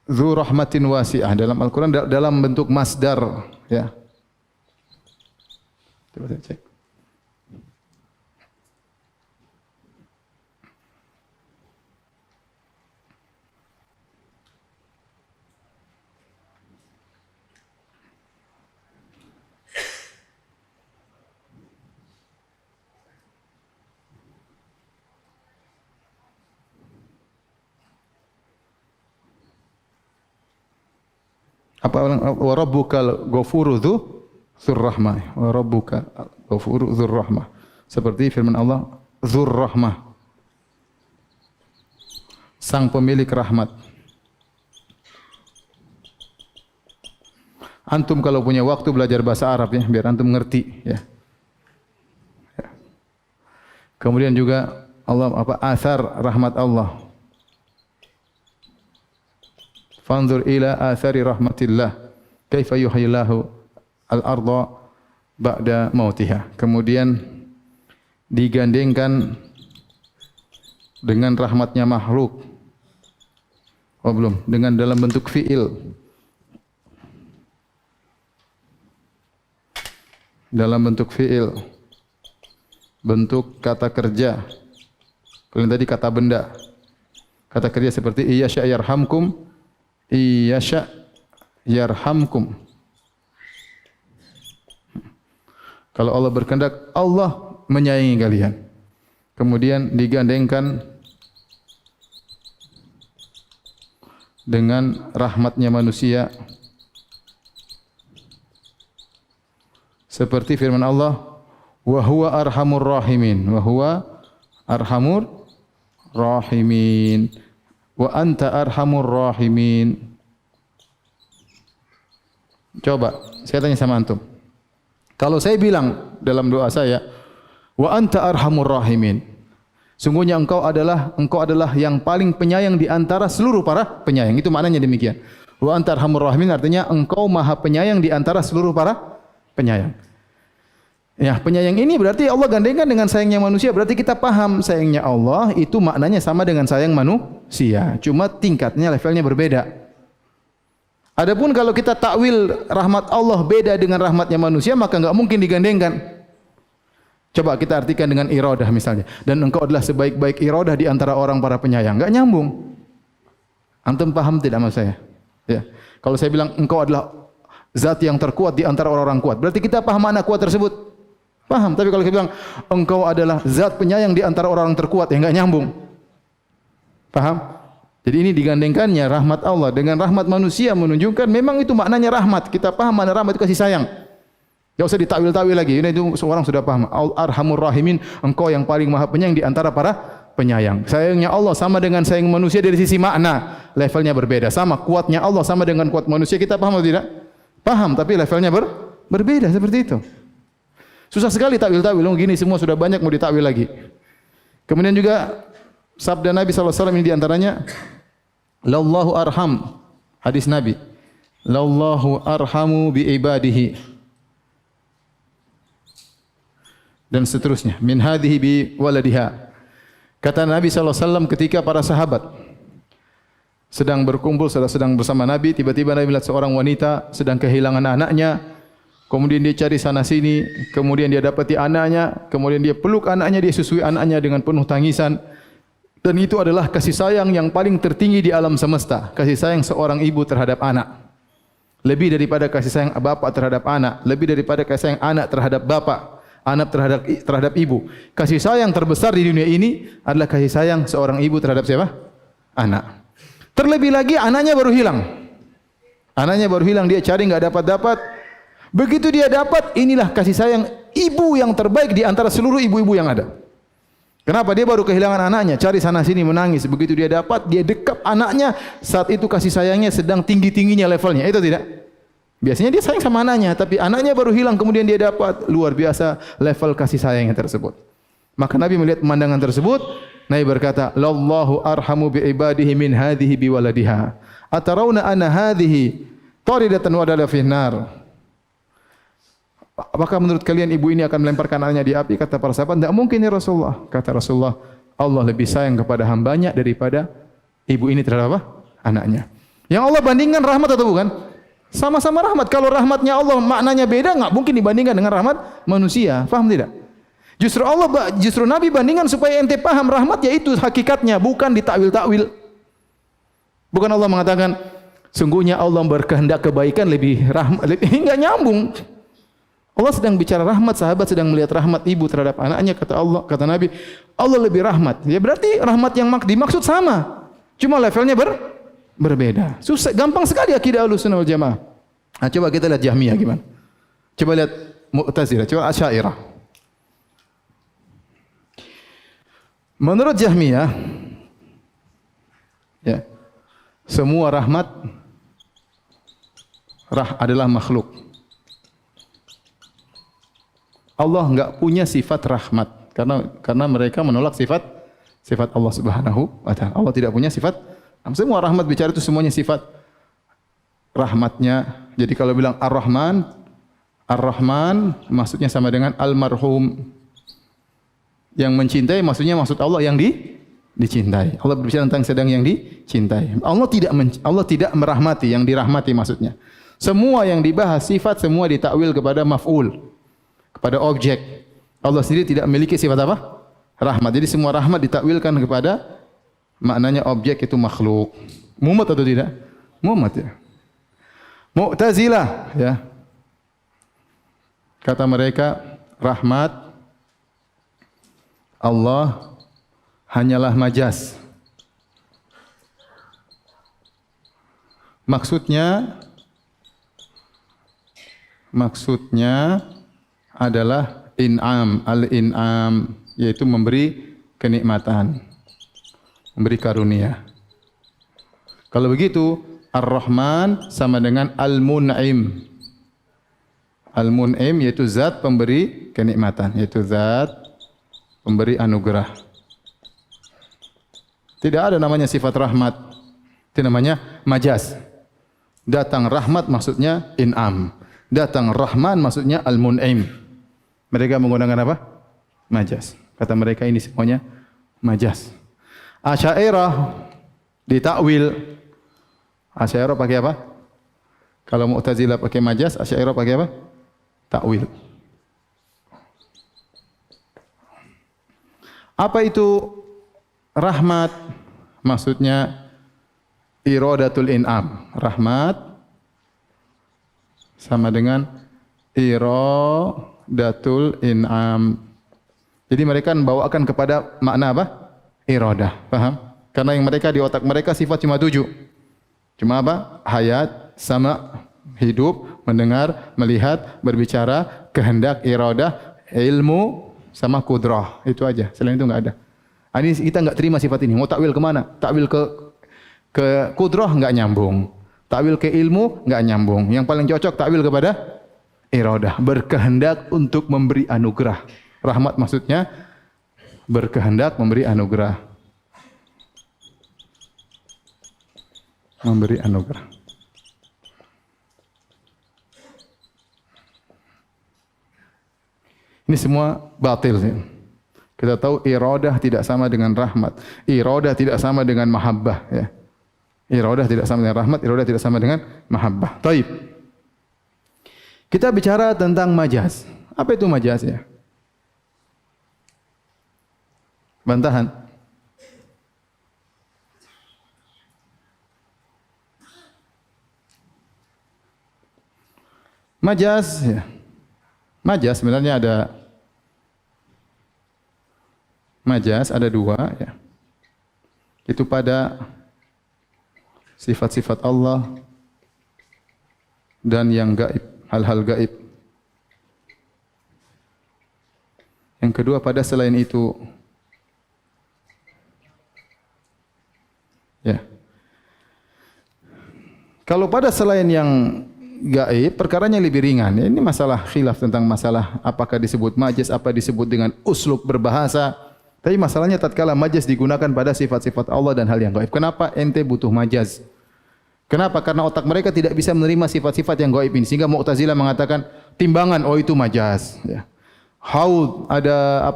Dzu rahmatin wasi'ah dalam Al-Quran dalam bentuk masdar, ya. Coba saya cek. Apa wa rabbukal ghafuru dzur rahmah, wa rabbukal ghafuru dzur rahmah. Seperti firman Allah, dzur rahmah. Sang pemilik rahmat. Antum kalau punya waktu belajar bahasa Arab ya, biar antum ngerti ya. Kemudian juga Allah athar rahmat Allah. Fanzur ila athari rahmatillah kaifa yuhyillahu al-ardha ba'da mautiha. Kemudian digandengkan dengan rahmatnya makhluk. Oh belum, dengan dalam bentuk fi'il. Dalam bentuk fi'il. Bentuk kata kerja. Kalau tadi kata benda. Kata kerja seperti iyasya yarhamkum, iyasya yarhamkum. Kalau Allah berkehendak, Allah menyayangi kalian. Kemudian digandengkan dengan rahmatnya manusia. Seperti firman Allah, wa huwa arhamur rahimin, wa huwa arhamur rahimin, wa anta arhamur rahimin. Coba saya tanya sama antum. Kalau saya bilang dalam doa saya, wa anta arhamur rahimin, sungguhnya engkau adalah yang paling penyayang di antara seluruh para penyayang. Itu maknanya demikian. Wa anta arhamur rahimin artinya engkau maha penyayang di antara seluruh para penyayang. Ya, penyayang ini berarti Allah gandengkan dengan sayangnya manusia. Berarti kita paham sayangnya Allah itu maknanya sama dengan sayang manusia. Cuma tingkatnya, levelnya berbeda. Adapun kalau kita takwil rahmat Allah beda dengan rahmatnya manusia, maka enggak mungkin digandengkan. Coba kita artikan dengan iradah misalnya. Dan engkau adalah sebaik-baik iradah di antara orang para penyayang. Enggak nyambung. Antum paham tidak maksud saya? Ya. Kalau saya bilang engkau adalah zat yang terkuat di antara orang-orang kuat, berarti kita paham makna kuat tersebut. Paham, tapi kalau kita bilang engkau adalah zat penyayang di antara orang terkuat, ya enggak nyambung. Paham? Jadi ini digandengkannya rahmat Allah dengan rahmat manusia menunjukkan memang itu maknanya rahmat. Kita paham makna rahmat itu kasih sayang. Enggak usah ditakwil-takwil lagi. Ini itu seorang sudah paham. Arhamur rahimin, engkau yang paling maha penyayang di antara para penyayang. Sayangnya Allah sama dengan sayang manusia dari sisi makna, levelnya berbeda. Sama kuatnya Allah sama dengan kuat manusia, kita paham atau tidak? Paham, tapi levelnya berbeda seperti itu. Susah sekali takwil-takwil. Gini semua sudah banyak mau ditakwil lagi. Kemudian juga sabda Nabi SAW ini diantaranya, Lallahu arham, hadis Nabi, Lallahu arhamu bi ibadihi, dan seterusnya. Min hadhihi bi waladiha. Kata Nabi SAW ketika para sahabat sedang berkumpul, sedang bersama Nabi, tiba-tiba Nabi melihat seorang wanita sedang kehilangan anaknya. Kemudian dia cari sana sini, kemudian dia dapati anaknya, kemudian dia peluk anaknya, dia susui anaknya dengan penuh tangisan. Dan itu adalah kasih sayang yang paling tertinggi di alam semesta, kasih sayang seorang ibu terhadap anak. Lebih daripada kasih sayang bapak terhadap anak, lebih daripada kasih sayang anak terhadap bapak, anak terhadap ibu. Kasih sayang terbesar di dunia ini adalah kasih sayang seorang ibu terhadap siapa? Anak. Terlebih lagi anaknya baru hilang. Anaknya baru hilang, dia cari enggak dapat-dapat. Begitu dia dapat, inilah kasih sayang ibu yang terbaik di antara seluruh ibu-ibu yang ada. Kenapa? Dia baru kehilangan anaknya, cari sana sini menangis. Begitu dia dapat, dia dekap anaknya, saat itu kasih sayangnya sedang tinggi-tingginya levelnya. Itu tidak? Biasanya dia sayang sama anaknya, tapi anaknya baru hilang kemudian dia dapat, luar biasa level kasih sayangnya tersebut. Maka Nabi melihat pemandangan tersebut, Nabi berkata, "Lallahu arhamu bi ibadihi min hadhihi bi waladiha. Atarawna anna hadhihi taridatan wa dala fi nar." Apakah menurut kalian ibu ini akan melemparkan anaknya di api? Kata para sahabat, tidak mungkin ya Rasulullah. Kata Rasulullah, Allah lebih sayang kepada hambanya daripada ibu ini terhadap apa? Anaknya. Yang Allah bandingkan rahmat atau bukan? Sama-sama rahmat. Kalau rahmatnya Allah maknanya beda, nggak mungkin dibandingkan dengan rahmat manusia. Faham tidak? Justru Nabi bandingkan supaya ente paham rahmat yaitu hakikatnya, bukan ditakwil-takwil. Bukan Allah mengatakan, sungguhnya Allah berkehendak kebaikan lebih rahmat. Ini nggak nyambung. Allah sedang bicara rahmat, sahabat sedang melihat rahmat ibu terhadap anaknya. Kata Allah, kata Nabi, Allah lebih rahmat. Ya berarti rahmat yang dimaksud sama, cuma levelnya berbeda. Susah, gampang sekali akidah Ahlussunnah wal Jamaah. Nah, coba kita lihat Jahmiyah gimana. Coba lihat Mu'tazilah, coba Asy'ariyah. Menurut Jahmiyah, ya, semua rahmat adalah makhluk. Allah enggak punya sifat rahmat karena mereka menolak sifat Allah Subhanahu wa taala. Allah tidak punya sifat. Semua rahmat bicara itu semuanya sifat rahmatnya. Jadi kalau bilang Ar-Rahman maksudnya sama dengan Al-Marhum. Yang mencintai maksudnya maksud Allah yang dicintai. Allah berbicara tentang sedang yang dicintai. Allah tidak merahmati, yang dirahmati maksudnya. Semua yang dibahas sifat semua ditakwil kepada maf'ul, kepada objek. Allah sendiri tidak memiliki sifat apa? Rahmat. Jadi semua rahmat ditakwilkan kepada maknanya objek itu makhluk. Mumet atau tidak? Mumet ya. Mu'tazilah ya. Kata mereka rahmat Allah hanyalah majaz. Maksudnya adalah in'am, al-in'am, yaitu memberi kenikmatan, memberi karunia. Kalau begitu, Ar-Rahman sama dengan Al-Mun'im. Al-Mun'im yaitu zat pemberi kenikmatan, yaitu zat pemberi anugerah. Tidak ada namanya sifat rahmat. Itu namanya majaz. Datang rahmat maksudnya in'am. Datang Rahman maksudnya Al-Mun'im. Mereka menggunakan apa? Majaz. Kata mereka ini semuanya majaz. Asy'ariyah ditakwil. Asy'ariyah pakai apa? Kalau Mu'tazilah pakai majaz, Asy'ariyah pakai apa? Takwil. Apa itu rahmat? Maksudnya iradatul in'am. Rahmat sama dengan iradatul in'am. Jadi mereka membawakan kepada makna apa? Iradah. Paham? Karena yang mereka di otak mereka sifat cuma 7. Cuma apa? Hayat, sama, hidup, mendengar, melihat, berbicara, kehendak, iradah, ilmu, sama kudrah. Itu aja. Selain itu enggak ada. Ini kita enggak terima sifat ini. Mau takwil kemana? Takwil ke kudrah enggak nyambung. Takwil ke ilmu enggak nyambung. Yang paling cocok takwil kepada iradah. Berkehendak untuk memberi anugerah. Rahmat maksudnya berkehendak memberi anugerah. Memberi anugerah. Ini semua batil. Kita tahu iradah tidak sama dengan rahmat. Iradah tidak sama dengan mahabbah. Ya. Iradah tidak sama dengan rahmat. Iradah tidak sama dengan mahabbah. Taib. Kita bicara tentang majaz. Apa itu majaz ya? Bantahan. Majaz ya. Majaz sebenarnya ada dua ya. Itu pada sifat-sifat Allah dan yang gaib, hal-hal gaib. Yang kedua pada selain itu. Ya. Kalau pada selain yang gaib, perkaranya lebih ringan. Ini masalah khilaf tentang masalah apakah disebut majaz, apa disebut dengan uslub berbahasa. Tapi masalahnya tatkala majaz digunakan pada sifat-sifat Allah dan hal yang gaib. Kenapa ente butuh majaz? Kenapa? Karena otak mereka tidak bisa menerima sifat-sifat yang gaib ini. Sehingga Mu'tazilah mengatakan timbangan, oh itu majaz. Ya. Haud, ada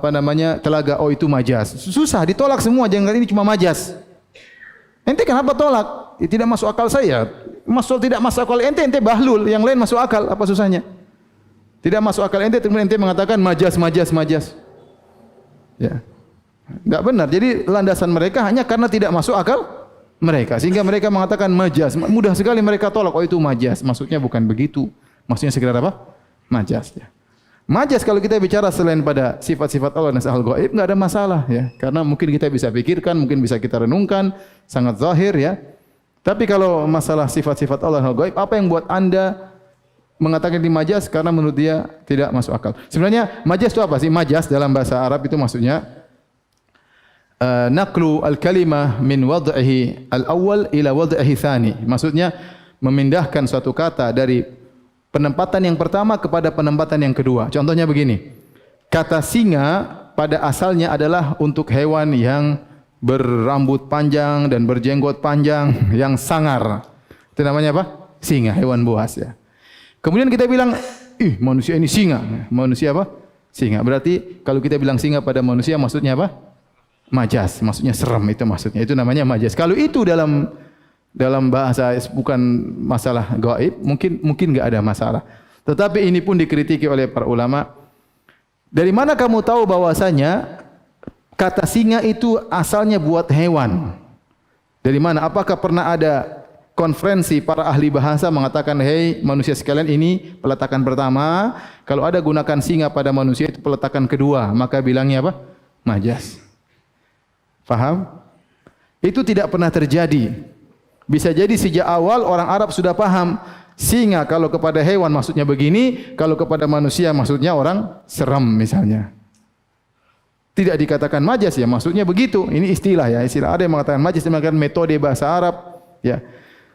telaga, oh itu majaz. Susah, ditolak semua. Jangan ini cuma majaz. Ente kenapa tolak? Tidak masuk akal saya. Tidak masuk akal ente bahlul, yang lain masuk akal, apa susahnya? Tidak masuk akal ente, kemudian ente mengatakan majaz. Ya. Enggak benar. Jadi landasan mereka hanya karena tidak masuk akal mereka, sehingga mereka mengatakan majaz. Mudah sekali mereka tolak, oh itu majaz. Maksudnya bukan begitu. Maksudnya sekedar apa? Majaz ya. Majaz kalau kita bicara selain pada sifat-sifat Allah dan hal gaib enggak ada masalah ya. Karena mungkin kita bisa pikirkan, mungkin bisa kita renungkan, sangat zahir ya. Tapi kalau masalah sifat-sifat Allah dan hal gaib, apa yang buat Anda mengatakan di majaz? Karena menurut dia tidak masuk akal. Sebenarnya majaz itu apa sih? Majaz dalam bahasa Arab itu maksudnya naqlu al-kalimah min wad'ihi al-awwal ila wad'ihi tsani. Maksudnya memindahkan suatu kata dari penempatan yang pertama kepada penempatan yang kedua. Contohnya begini. Kata singa pada asalnya adalah untuk hewan yang berambut panjang dan berjenggot panjang yang sangar. Itu namanya apa? Singa, hewan buas ya. Kemudian kita bilang, ih manusia ini singa. Manusia apa? Singa. Berarti kalau kita bilang singa pada manusia maksudnya apa? Majas. Maksudnya serem itu maksudnya. Itu namanya majas. Kalau itu dalam bahasa bukan masalah gaib, mungkin enggak ada masalah. Tetapi ini pun dikritiki oleh para ulama. Dari mana kamu tahu bahwasanya kata singa itu asalnya buat hewan? Dari mana? Apakah pernah ada konferensi para ahli bahasa mengatakan, hei manusia sekalian, ini peletakan pertama, kalau ada gunakan singa pada manusia itu peletakan kedua, maka bilangnya apa? Majas. Faham? Itu tidak pernah terjadi. Bisa jadi sejak awal orang Arab sudah paham, singa kalau kepada hewan maksudnya begini, kalau kepada manusia maksudnya orang seram misalnya. Tidak dikatakan majas ya, maksudnya begitu. Ini istilah ya, istilah. Ada yang mengatakan majas, yang mengatakan metode bahasa Arab ya.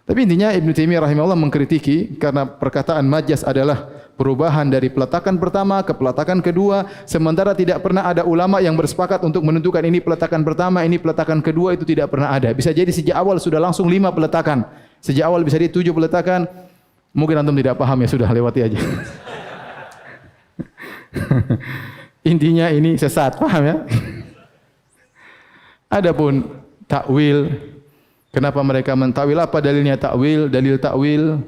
Tapi intinya Ibnu Taimiyah rahimahullah mengkritiki karena perkataan majas adalah perubahan dari peletakan pertama ke peletakan kedua, sementara tidak pernah ada ulama yang bersepakat untuk menentukan ini peletakan pertama, ini peletakan kedua, itu tidak pernah ada. Bisa jadi sejak awal sudah langsung 5 peletakan. Sejak awal bisa jadi 7 peletakan. Mungkin antum tidak paham ya, sudah lewati aja. Intinya ini sesat, paham ya? Adapun takwil, kenapa mereka mentakwil? Apa dalilnya takwil? Dalil takwil.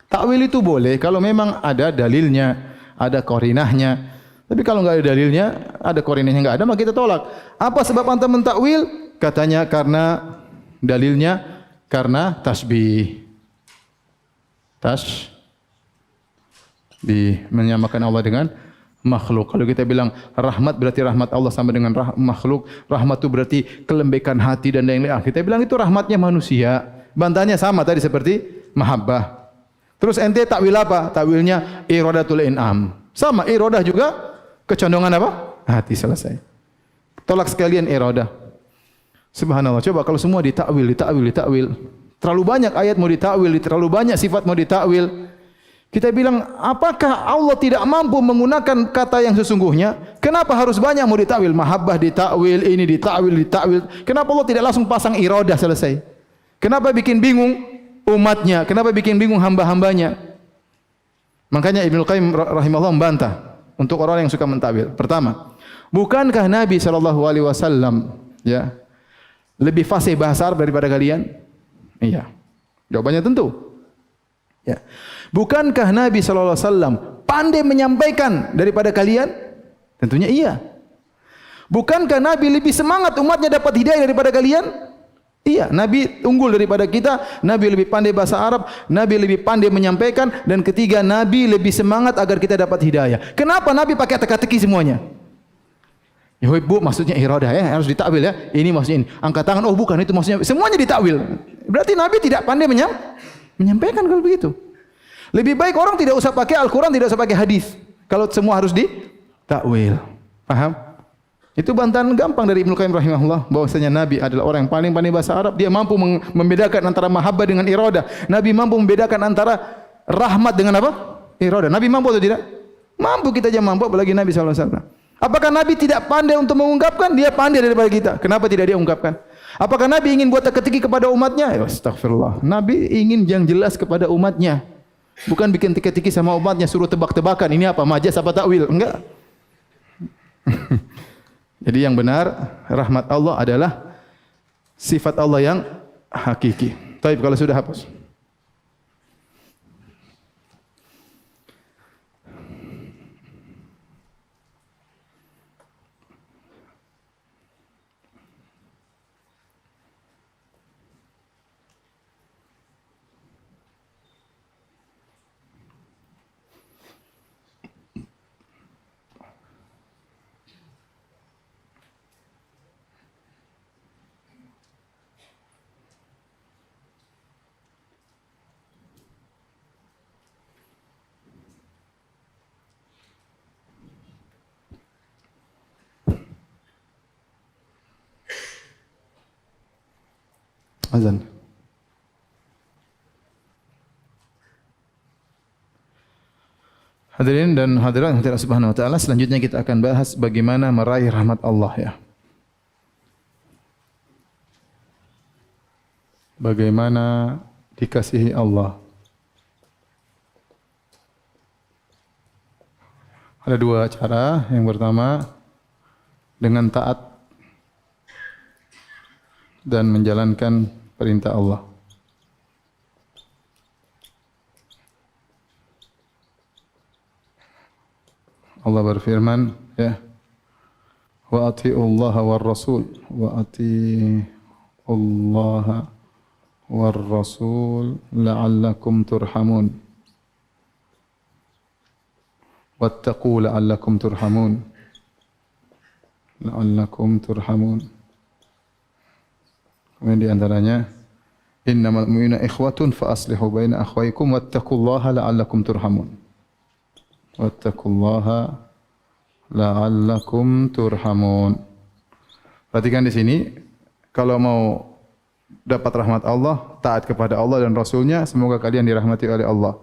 Takwil itu boleh kalau memang ada dalilnya, ada korinahnya. Tapi kalau enggak ada dalilnya, ada korinahnya enggak ada, maka kita tolak. Apa sebab antum mentakwil? Katanya karena dalilnya karena tasbih. Menyamakan Allah dengan makhluk. Kalau kita bilang rahmat berarti rahmat Allah sama dengan makhluk. Rahmat itu berarti kelembekan hati dan lain-lain. Kita bilang itu rahmatnya manusia. Bantahannya sama tadi seperti mahabbah. Terus ente takwil apa? Takwilnya iradatul in'am. Sama iradah juga kecondongan apa? Hati, selesai. Tolak sekalian iradah. Subhanallah. Coba kalau semua ditakwil. Terlalu banyak ayat mau ditakwil, terlalu banyak sifat mau ditakwil. Kita bilang, apakah Allah tidak mampu menggunakan kata yang sesungguhnya? Kenapa harus banyak mau ditakwil? Mahabbah ditakwil, ini ditakwil. Kenapa Allah tidak langsung pasang iradah, selesai? Kenapa bikin bingung umatnya? Kenapa bikin bingung hamba-hambanya? Makanya Ibnu Qayyim rahimahullah membantah untuk orang yang suka mentakwil. Pertama, bukankah Nabi SAW ya lebih fasih bahasa Arab daripada kalian? Iya. Jawabannya tentu. Ya. Bukankah Nabi SAW pandai menyampaikan daripada kalian? Tentunya iya. Bukankah Nabi lebih semangat umatnya dapat hidayah daripada kalian? Iya. Nabi unggul daripada kita. Nabi lebih pandai bahasa Arab. Nabi lebih pandai menyampaikan. Dan ketiga, Nabi lebih semangat agar kita dapat hidayah. Kenapa Nabi pakai teka-teki semuanya? Ya bu, maksudnya iradah ya, harus ditakwil ya. Ini maksudnya ini. Angkat tangan, oh bukan itu maksudnya. Semuanya ditakwil. Berarti Nabi tidak pandai menyampaikan kalau begitu. Lebih baik orang tidak usah pakai Al-Quran, tidak usah pakai hadis. Kalau semua harus ditakwil. Paham? Itu bantahan gampang dari Ibnu Qayyim rahimahullah bahwasanya Nabi adalah orang yang paling pandai bahasa Arab. Dia mampu membedakan antara mahabbah dengan iradah. Nabi mampu membedakan antara rahmat dengan apa? Iradah. Nabi mampu atau tidak? Mampu, kita aja mampu, apalagi Nabi SAW. Apakah Nabi tidak pandai untuk mengungkapkan? Dia pandai daripada kita. Kenapa tidak dia ungkapkan? Apakah Nabi ingin buat teka-teki kepada umatnya? Ya, astagfirullah. Nabi ingin yang jelas kepada umatnya. Bukan bikin teka-teki sama umatnya, suruh tebak-tebakan. Ini apa? Majas apa takwil? Enggak. Jadi yang benar, rahmat Allah adalah sifat Allah yang hakiki. Baik, kalau sudah hapus. Azan. Hadirin dan hadirat Allah Subhanahu wa taala, selanjutnya kita akan bahas bagaimana meraih rahmat Allah ya. Bagaimana dikasihi Allah. Ada dua cara. Yang pertama dengan taat dan menjalankan perintah Allah. Allah berfirman, ya, wa atiullaha war rasul, wa atiullaha war rasul la'allakum turhamun. Wattaqu la'allakum turhamun. La'allakum turhamun. Kemudian di antaranya, innamal mu'minuna ikhwatun fa aslihu baina akhwaykum wattaqullaha la'allakum turhamun. Wattaqullaha la'allakum turhamun. Perhatikan di sini, kalau mau dapat rahmat Allah, taat kepada Allah dan Rasulnya, semoga kalian dirahmati oleh Allah.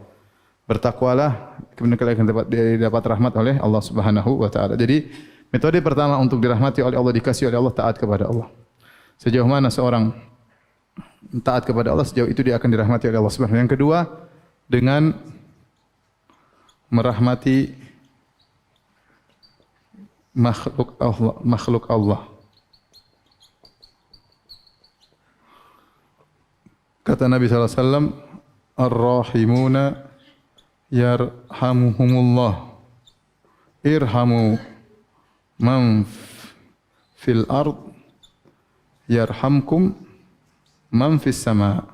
Bertakwalah, kemudian kalian akan dapat rahmat oleh Allah Subhanahu wa taala. Jadi, metode pertama untuk dirahmati oleh Allah, dikasihi oleh Allah, taat kepada Allah. Sejauh mana seorang taat kepada Allah, sejauh itu dia akan dirahmati oleh Allah Subhanahu wa taala. Yang kedua, dengan merahmati makhluk Allah. Kata Nabi sallallahu alaihi wasallam, ar-rahimuna yarhamuhumullah. Irhamu man fil ard yarhamkum man fis sama.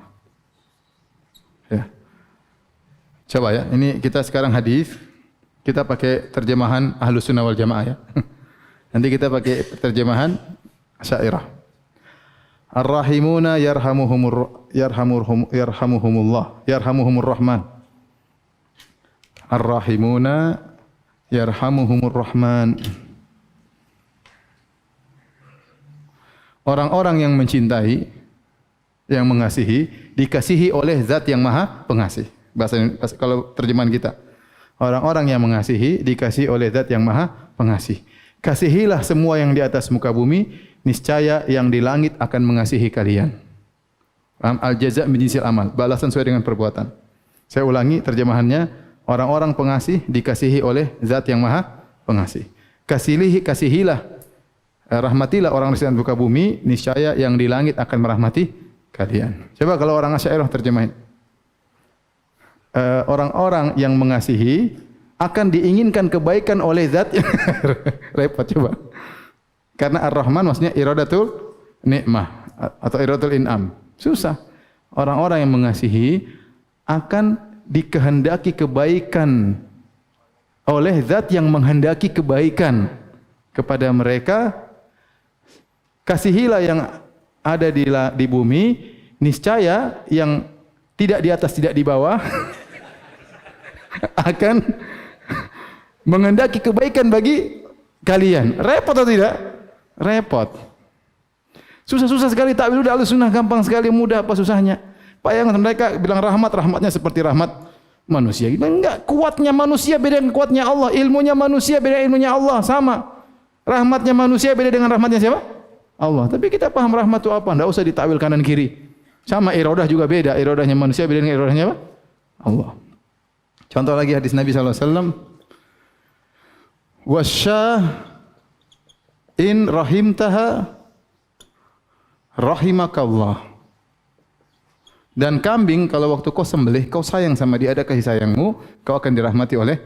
Ya. Coba ya, ini kita sekarang hadis, kita pakai terjemahan Ahlus Sunnah wal Jamaah ya. Nanti kita pakai terjemahan Asy'ariyah. Ar-rahimuna yarhamuhumullah, yarhamuhumur rahman. Ar-rahimuna yarhamuhumur rahman. Orang-orang yang mencintai, yang mengasihi, dikasihi oleh Zat yang Maha Pengasih. Bahasa kalau terjemahan kita. Orang-orang yang mengasihi dikasihi oleh Zat yang Maha Pengasih. Kasihilah semua yang di atas muka bumi, niscaya yang di langit akan mengasihi kalian. Al-jaza' min jinsil amal, balasan sesuai dengan perbuatan. Saya ulangi terjemahannya, orang-orang pengasih dikasihi oleh Zat yang Maha Pengasih. Kasihilah, rahmatilah orang di atas muka bumi, niscaya yang di langit akan merahmati kalian. Coba kalau orang Asy'ariyah terjemahin. Orang-orang yang mengasihi akan diinginkan kebaikan oleh Zat yang repot coba. Karena Ar-Rahman maksudnya iradatul nikmah atau iradatul in'am. Susah. Orang-orang yang mengasihi akan dikehendaki kebaikan oleh Zat yang menghendaki kebaikan kepada mereka. Kasihilah yang ada di bumi, niscaya yang tidak di atas tidak di bawah akan menghendaki kebaikan bagi kalian. Repot atau tidak? Repot. Susah-susah sekali takwil. Udah Ahlussunnah gampang sekali, mudah apa susahnya? Bayangkan mereka bilang rahmatnya seperti rahmat manusia. Enggak, kuatnya manusia beda dengan kuatnya Allah. Ilmunya manusia beda ilmunya Allah, sama. Rahmatnya manusia beda dengan rahmatnya siapa? Allah. Tapi kita paham rahmat itu apa? Enggak usah ditakwil kanan kiri. Sama iradah juga beda. Iradahnya manusia beda dengan iradahnya apa? Allah. Contoh lagi hadis Nabi sallallahu alaihi wasallam. Wasyah in rahimtaha rahimakallah. Dan kambing kalau waktu kau sembelih, kau sayang sama dia, ada kasih sayangmu, kau akan dirahmati oleh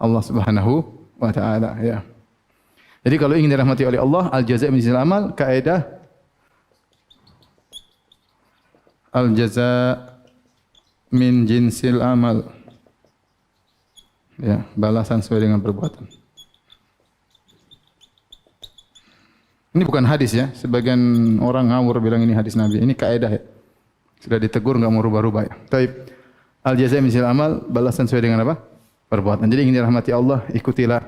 Allah Subhanahu wa taala ya. Jadi kalau ingin dirahmati oleh Allah, al-jaza' min jinsil amal, kaidah al-jaza' min jinsil amal. Ya, balasan sesuai dengan perbuatan. Ini bukan hadis ya. Sebagian orang ngawur bilang ini hadis Nabi. Ini kaidah ya. Sudah ditegur enggak mau rubah-rubah ya. Taib. Al-jaza' min jinsil amal, balasan sesuai dengan apa? Perbuatan. Jadi ingin dirahmati Allah, ikutilah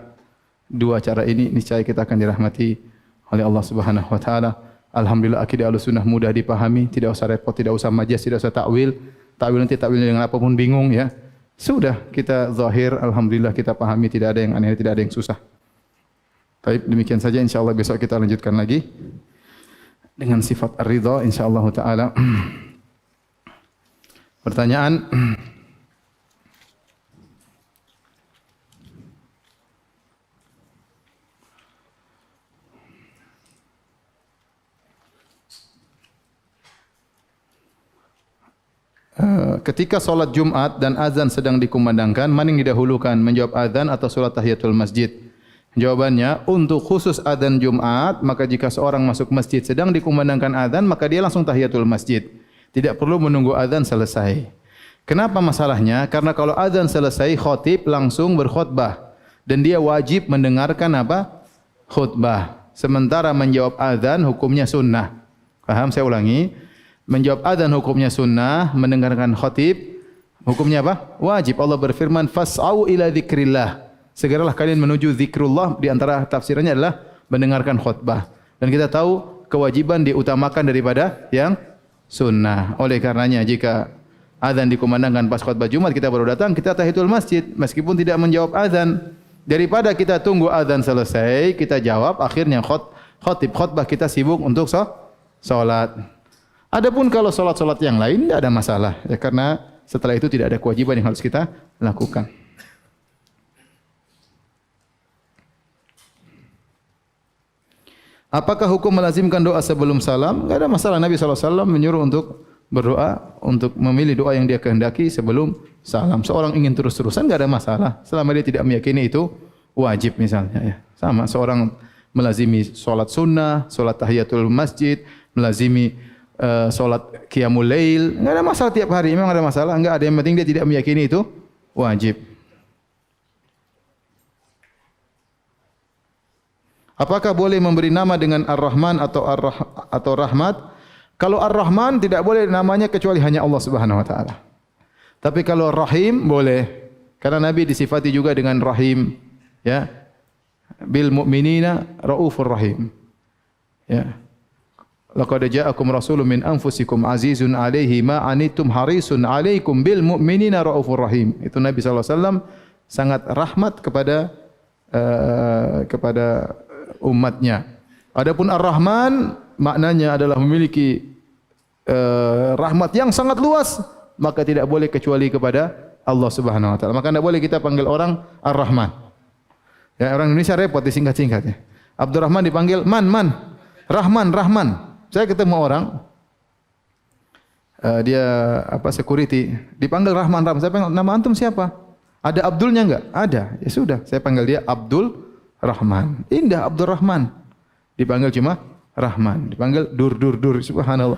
dua cara ini, niscaya kita akan dirahmati oleh Allah Subhanahu wa taala. Alhamdulillah akidah Ahlussunnah mudah dipahami, tidak usah repot, tidak usah majas, tidak usah takwil. Takwil nanti takwilnya dengan apapun bingung ya. Sudah kita zahir, alhamdulillah kita pahami, tidak ada yang aneh, tidak ada yang susah. Baik, demikian saja, insyaallah besok kita lanjutkan lagi dengan sifat ar-ridha insyaallah taala. Pertanyaan. Ketika solat Jumat dan azan sedang dikumandangkan, mana yang didahulukan, menjawab azan atau solat tahiyatul masjid? Jawabannya, untuk khusus azan Jumat, maka jika seorang masuk masjid sedang dikumandangkan azan, maka dia langsung tahiyatul masjid. Tidak perlu menunggu azan selesai. Kenapa masalahnya? Karena kalau azan selesai, khatib langsung berkhutbah dan dia wajib mendengarkan apa? Khutbah. Sementara menjawab azan hukumnya sunnah. Paham? Saya ulangi. Menjawab adzan hukumnya sunnah, mendengarkan khatib hukumnya apa? Wajib. Allah berfirman, "Fas'au ila dzikrillah." Segeralah kalian menuju zikrullah, di antara tafsirannya adalah mendengarkan khutbah. Dan kita tahu kewajiban diutamakan daripada yang sunnah. Oleh karenanya jika adzan dikumandangkan pas khutbah Jumat kita baru datang, kita tahiyatul masjid meskipun tidak menjawab adzan. Daripada kita tunggu adzan selesai, kita jawab, akhirnya khatib khutbah kita sibuk untuk salat. Adapun kalau solat-solat yang lain tidak ada masalah, ya, karena setelah itu tidak ada kewajiban yang harus kita lakukan. Apakah hukum melazimkan doa sebelum salam? Tidak ada masalah. Nabi SAW menyuruh untuk berdoa, untuk memilih doa yang dia kehendaki sebelum salam. Seorang ingin terus-terusan tidak ada masalah, selama dia tidak meyakini itu wajib misalnya. Ya. Sama seorang melazimi solat sunnah, solat tahiyatul masjid, melazimi solat qiyamul lail, enggak ada masalah tiap hari. Memang ada masalah? Enggak ada, yang penting dia tidak meyakini itu wajib. Apakah boleh memberi nama dengan Ar-Rahman atau Rahmat? Kalau Ar-Rahman tidak boleh namanya kecuali hanya Allah Subhanahu wa taala. Tapi kalau Rahim boleh. Karena Nabi disifati juga dengan Rahim, ya. Bil mu'minina raufur rahim. Ya. Laqad ja'akum rasulun min anfusikum azizun 'alaihi ma 'anittum harisun 'alaikum bil mu'minina raufur rahim. Itu Nabi sallallahu alaihi wasallam sangat rahmat kepada umatnya. Adapun Ar-Rahman maknanya adalah memiliki rahmat yang sangat luas, maka tidak boleh kecuali kepada Allah Subhanahu wa taala. Maka tidak boleh kita panggil orang Ar-Rahman. Ya, orang Indonesia repot disingkat-singkatnya. Abdurrahman dipanggil Man. Rahman. Saya ketemu orang, dia security, dipanggil Rahman. Saya panggil, nama antum siapa? Ada Abdulnya enggak? Ada. Ya sudah, saya panggil dia Abdul Rahman. Indah Abdul Rahman. Dipanggil cuma Rahman. Dipanggil dur. Subhanallah.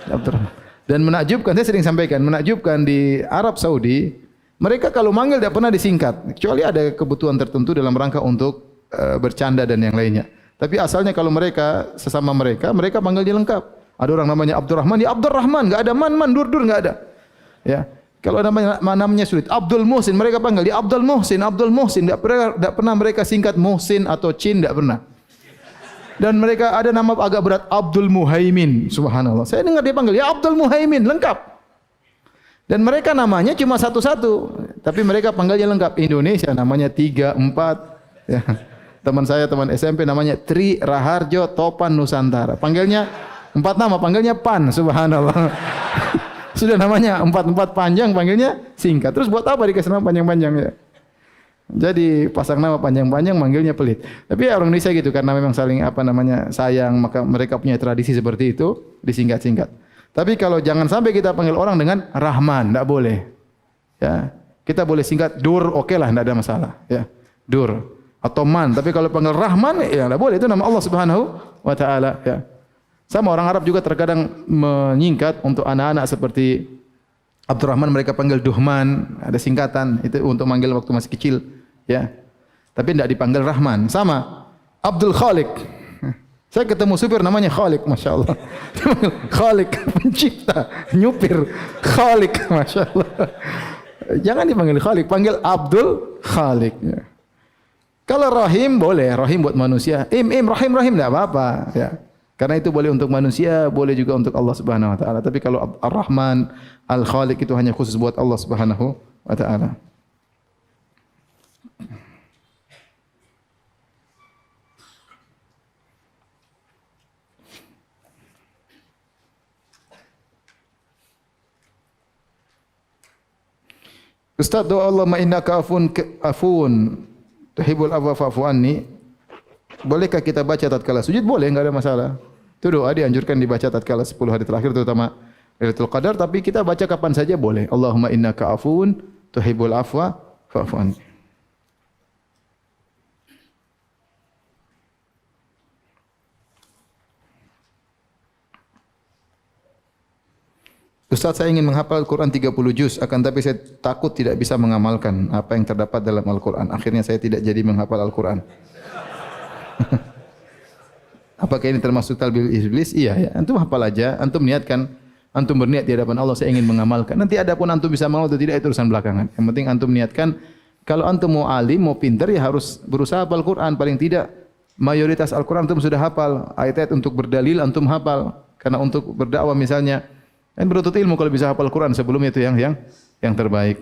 Abdul Rahman. Dan menakjubkan, saya sering sampaikan, menakjubkan di Arab Saudi, mereka kalau manggil tidak pernah disingkat, kecuali ada kebutuhan tertentu dalam rangka untuk bercanda dan yang lainnya. Tapi asalnya kalau mereka sesama mereka panggil dia lengkap. Ada orang namanya Abdurrahman, ya Abdurrahman, enggak ada man, dur enggak ada. Ya. Kalau namanya sulit, Abdul Muhsin, mereka panggil dia Abdul Muhsin. Enggak pernah mereka singkat Muhsin atau Cin, enggak pernah. Dan mereka ada nama agak berat, Abdul Muhaimin. Subhanallah. Saya dengar dia panggil ya Abdul Muhaimin, lengkap. Dan mereka namanya cuma satu-satu, tapi mereka panggilnya lengkap. Indonesia namanya 3, 4. Ya. Teman saya, teman SMP namanya Tri Raharjo Topan Nusantara. Panggilnya 4 nama, panggilnya Pan. Subhanallah. Sudah namanya 4 panjang, panggilnya singkat. Terus buat apa dikasih nama panjang-panjang ya? Jadi pasang nama panjang-panjang, manggilnya pelit. Tapi orang Indonesia gitu, karena memang saling sayang, maka mereka punya tradisi seperti itu, disingkat-singkat. Tapi kalau jangan sampai kita panggil orang dengan Rahman, tidak boleh. Ya, kita boleh singkat Dur, oke lah, tidak ada masalah. Ya, Dur. Atau Man, tapi kalau panggil Rahman ya enggak boleh, itu nama Allah Subhanahu wa taala ya. Sama orang Arab juga terkadang menyingkat untuk anak-anak seperti Abdurrahman mereka panggil Duhman, ada singkatan itu untuk manggil waktu masih kecil ya. Tapi tidak dipanggil Rahman. Sama Abdul Khaliq. Saya ketemu supir namanya Khaliq, masyaallah. Khaliq pencipta, nyupir. Khaliq, masyaallah. Jangan dipanggil Khaliq, panggil Abdul Khaliq ya. Kalau Rahim boleh, Rahim buat manusia. Rahim tidak apa-apa. Ya. Karena itu boleh untuk manusia, boleh juga untuk Allah Subhanahu Wa Taala. Tapi kalau Ar-Rahman, Al-Khaliq itu hanya khusus buat Allah Subhanahu wa taala. Ustaz, doa Allahumma innaka afun tuhibbul afwa fa'fu anni. Bolehkah kita baca tatkala sujud? Boleh, enggak ada masalah. Itu doa dianjurkan dibaca tatkala 10 hari terakhir terutama Lailatul Qadar, tapi kita baca kapan saja boleh. Allahumma innaka afun tuhibbul afwa fa'fu anni. Ustaz, saya ingin menghafal Al-Quran 30 juz, akan tapi saya takut tidak bisa mengamalkan apa yang terdapat dalam Al-Quran. Akhirnya saya tidak jadi menghafal Al-Quran. Apakah ini termasuk talbil iblis? Iya, ya. Antum hafal aja, antum niatkan, antum berniat di hadapan Allah, saya ingin mengamalkan. Nanti adapun antum bisa mengamal atau tidak, itu urusan belakangan. Yang penting antum niatkan, kalau antum mau alim, mau pintar, ya harus berusaha hafal Al-Quran. Paling tidak, mayoritas Al-Quran antum sudah hafal. Ayat-ayat untuk berdalil antum hafal. Karena untuk berdakwah misalnya, dan beruntut ilmu kalau bisa hafal Quran sebelumnya itu yang terbaik.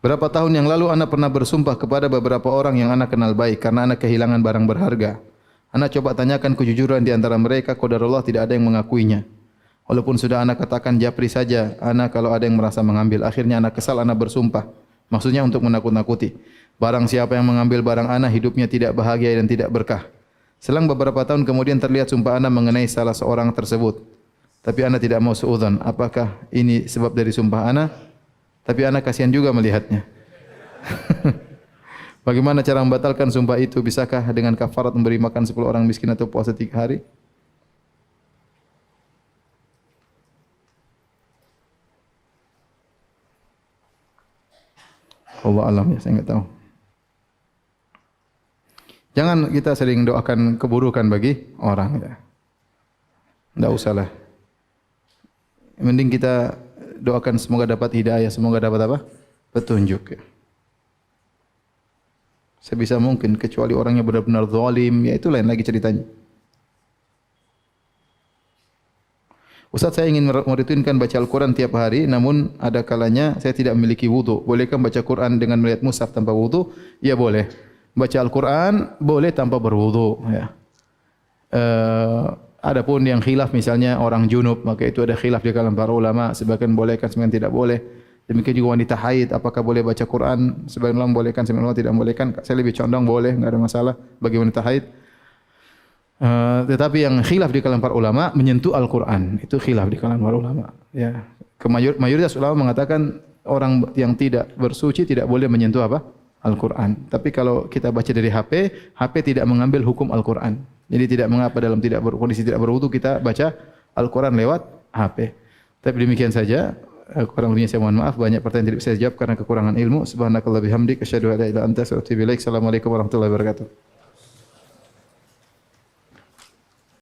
Berapa tahun yang lalu anak pernah bersumpah kepada beberapa orang yang anak kenal baik karena anak kehilangan barang berharga. Anak coba tanyakan kejujuran di antara mereka, qadarullah tidak ada yang mengakuinya. Walaupun sudah anak katakan japri saja, anak kalau ada yang merasa mengambil. Akhirnya anak kesal, anak bersumpah. Maksudnya untuk menakut-nakuti. Barang siapa yang mengambil barang anak, hidupnya tidak bahagia dan tidak berkah. Selang beberapa tahun kemudian terlihat sumpah anak mengenai salah seorang tersebut. Tapi anak tidak mau suudzon. Apakah ini sebab dari sumpah anak? Tapi anak kasihan juga melihatnya. Bagaimana cara membatalkan sumpah itu? Bisakah dengan kafarat memberi makan 10 orang miskin atau puasa 3 hari? Allah alam ya, saya enggak tahu. Jangan kita sering doakan keburukan bagi orang ya. Enggak usahlah. Mending kita doakan semoga dapat hidayah, semoga dapat apa? Petunjuk ya. Sebisa mungkin, kecuali orangnya benar-benar zalim, ya itu lain lagi ceritanya. Ustaz, saya ingin merutinkan baca Al-Quran tiap hari, namun ada kalanya saya tidak memiliki wudu. Bolehkah baca Quran dengan melihat mushaf tanpa wudu? Ya boleh. Baca Al-Quran boleh tanpa berwudu. Ya. Adapun yang khilaf misalnya orang junub, maka itu ada khilaf di kalangan para ulama. Sebagian bolehkan, sebagian tidak boleh. Demikian juga wanita haid, apakah boleh baca Quran? Sebagian ulama bolehkan, sebagian ulama tidak bolehkan. Saya lebih condong boleh, enggak ada masalah bagi wanita haid. Tetapi yang khilaf di kalangan para ulama menyentuh Al-Quran, itu khilaf di kalangan para ulama. Ya, mayoritas ulama mengatakan orang yang tidak bersuci tidak boleh menyentuh apa? Al-Quran. Tapi kalau kita baca dari HP, HP tidak mengambil hukum Al-Quran. Jadi tidak mengapa dalam kondisi tidak berwudu kita baca Al-Quran lewat HP. Tapi demikian saja. Kurang lebihnya saya mohon maaf, banyak pertanyaan tidak bisa saya jawab karena kekurangan ilmu. Subhanakallah bihamdik, asyhadu an la ilaha illa anta, astaghfiruka wa atubu ilaik. Assalamualaikum warahmatullahi wabarakatuh.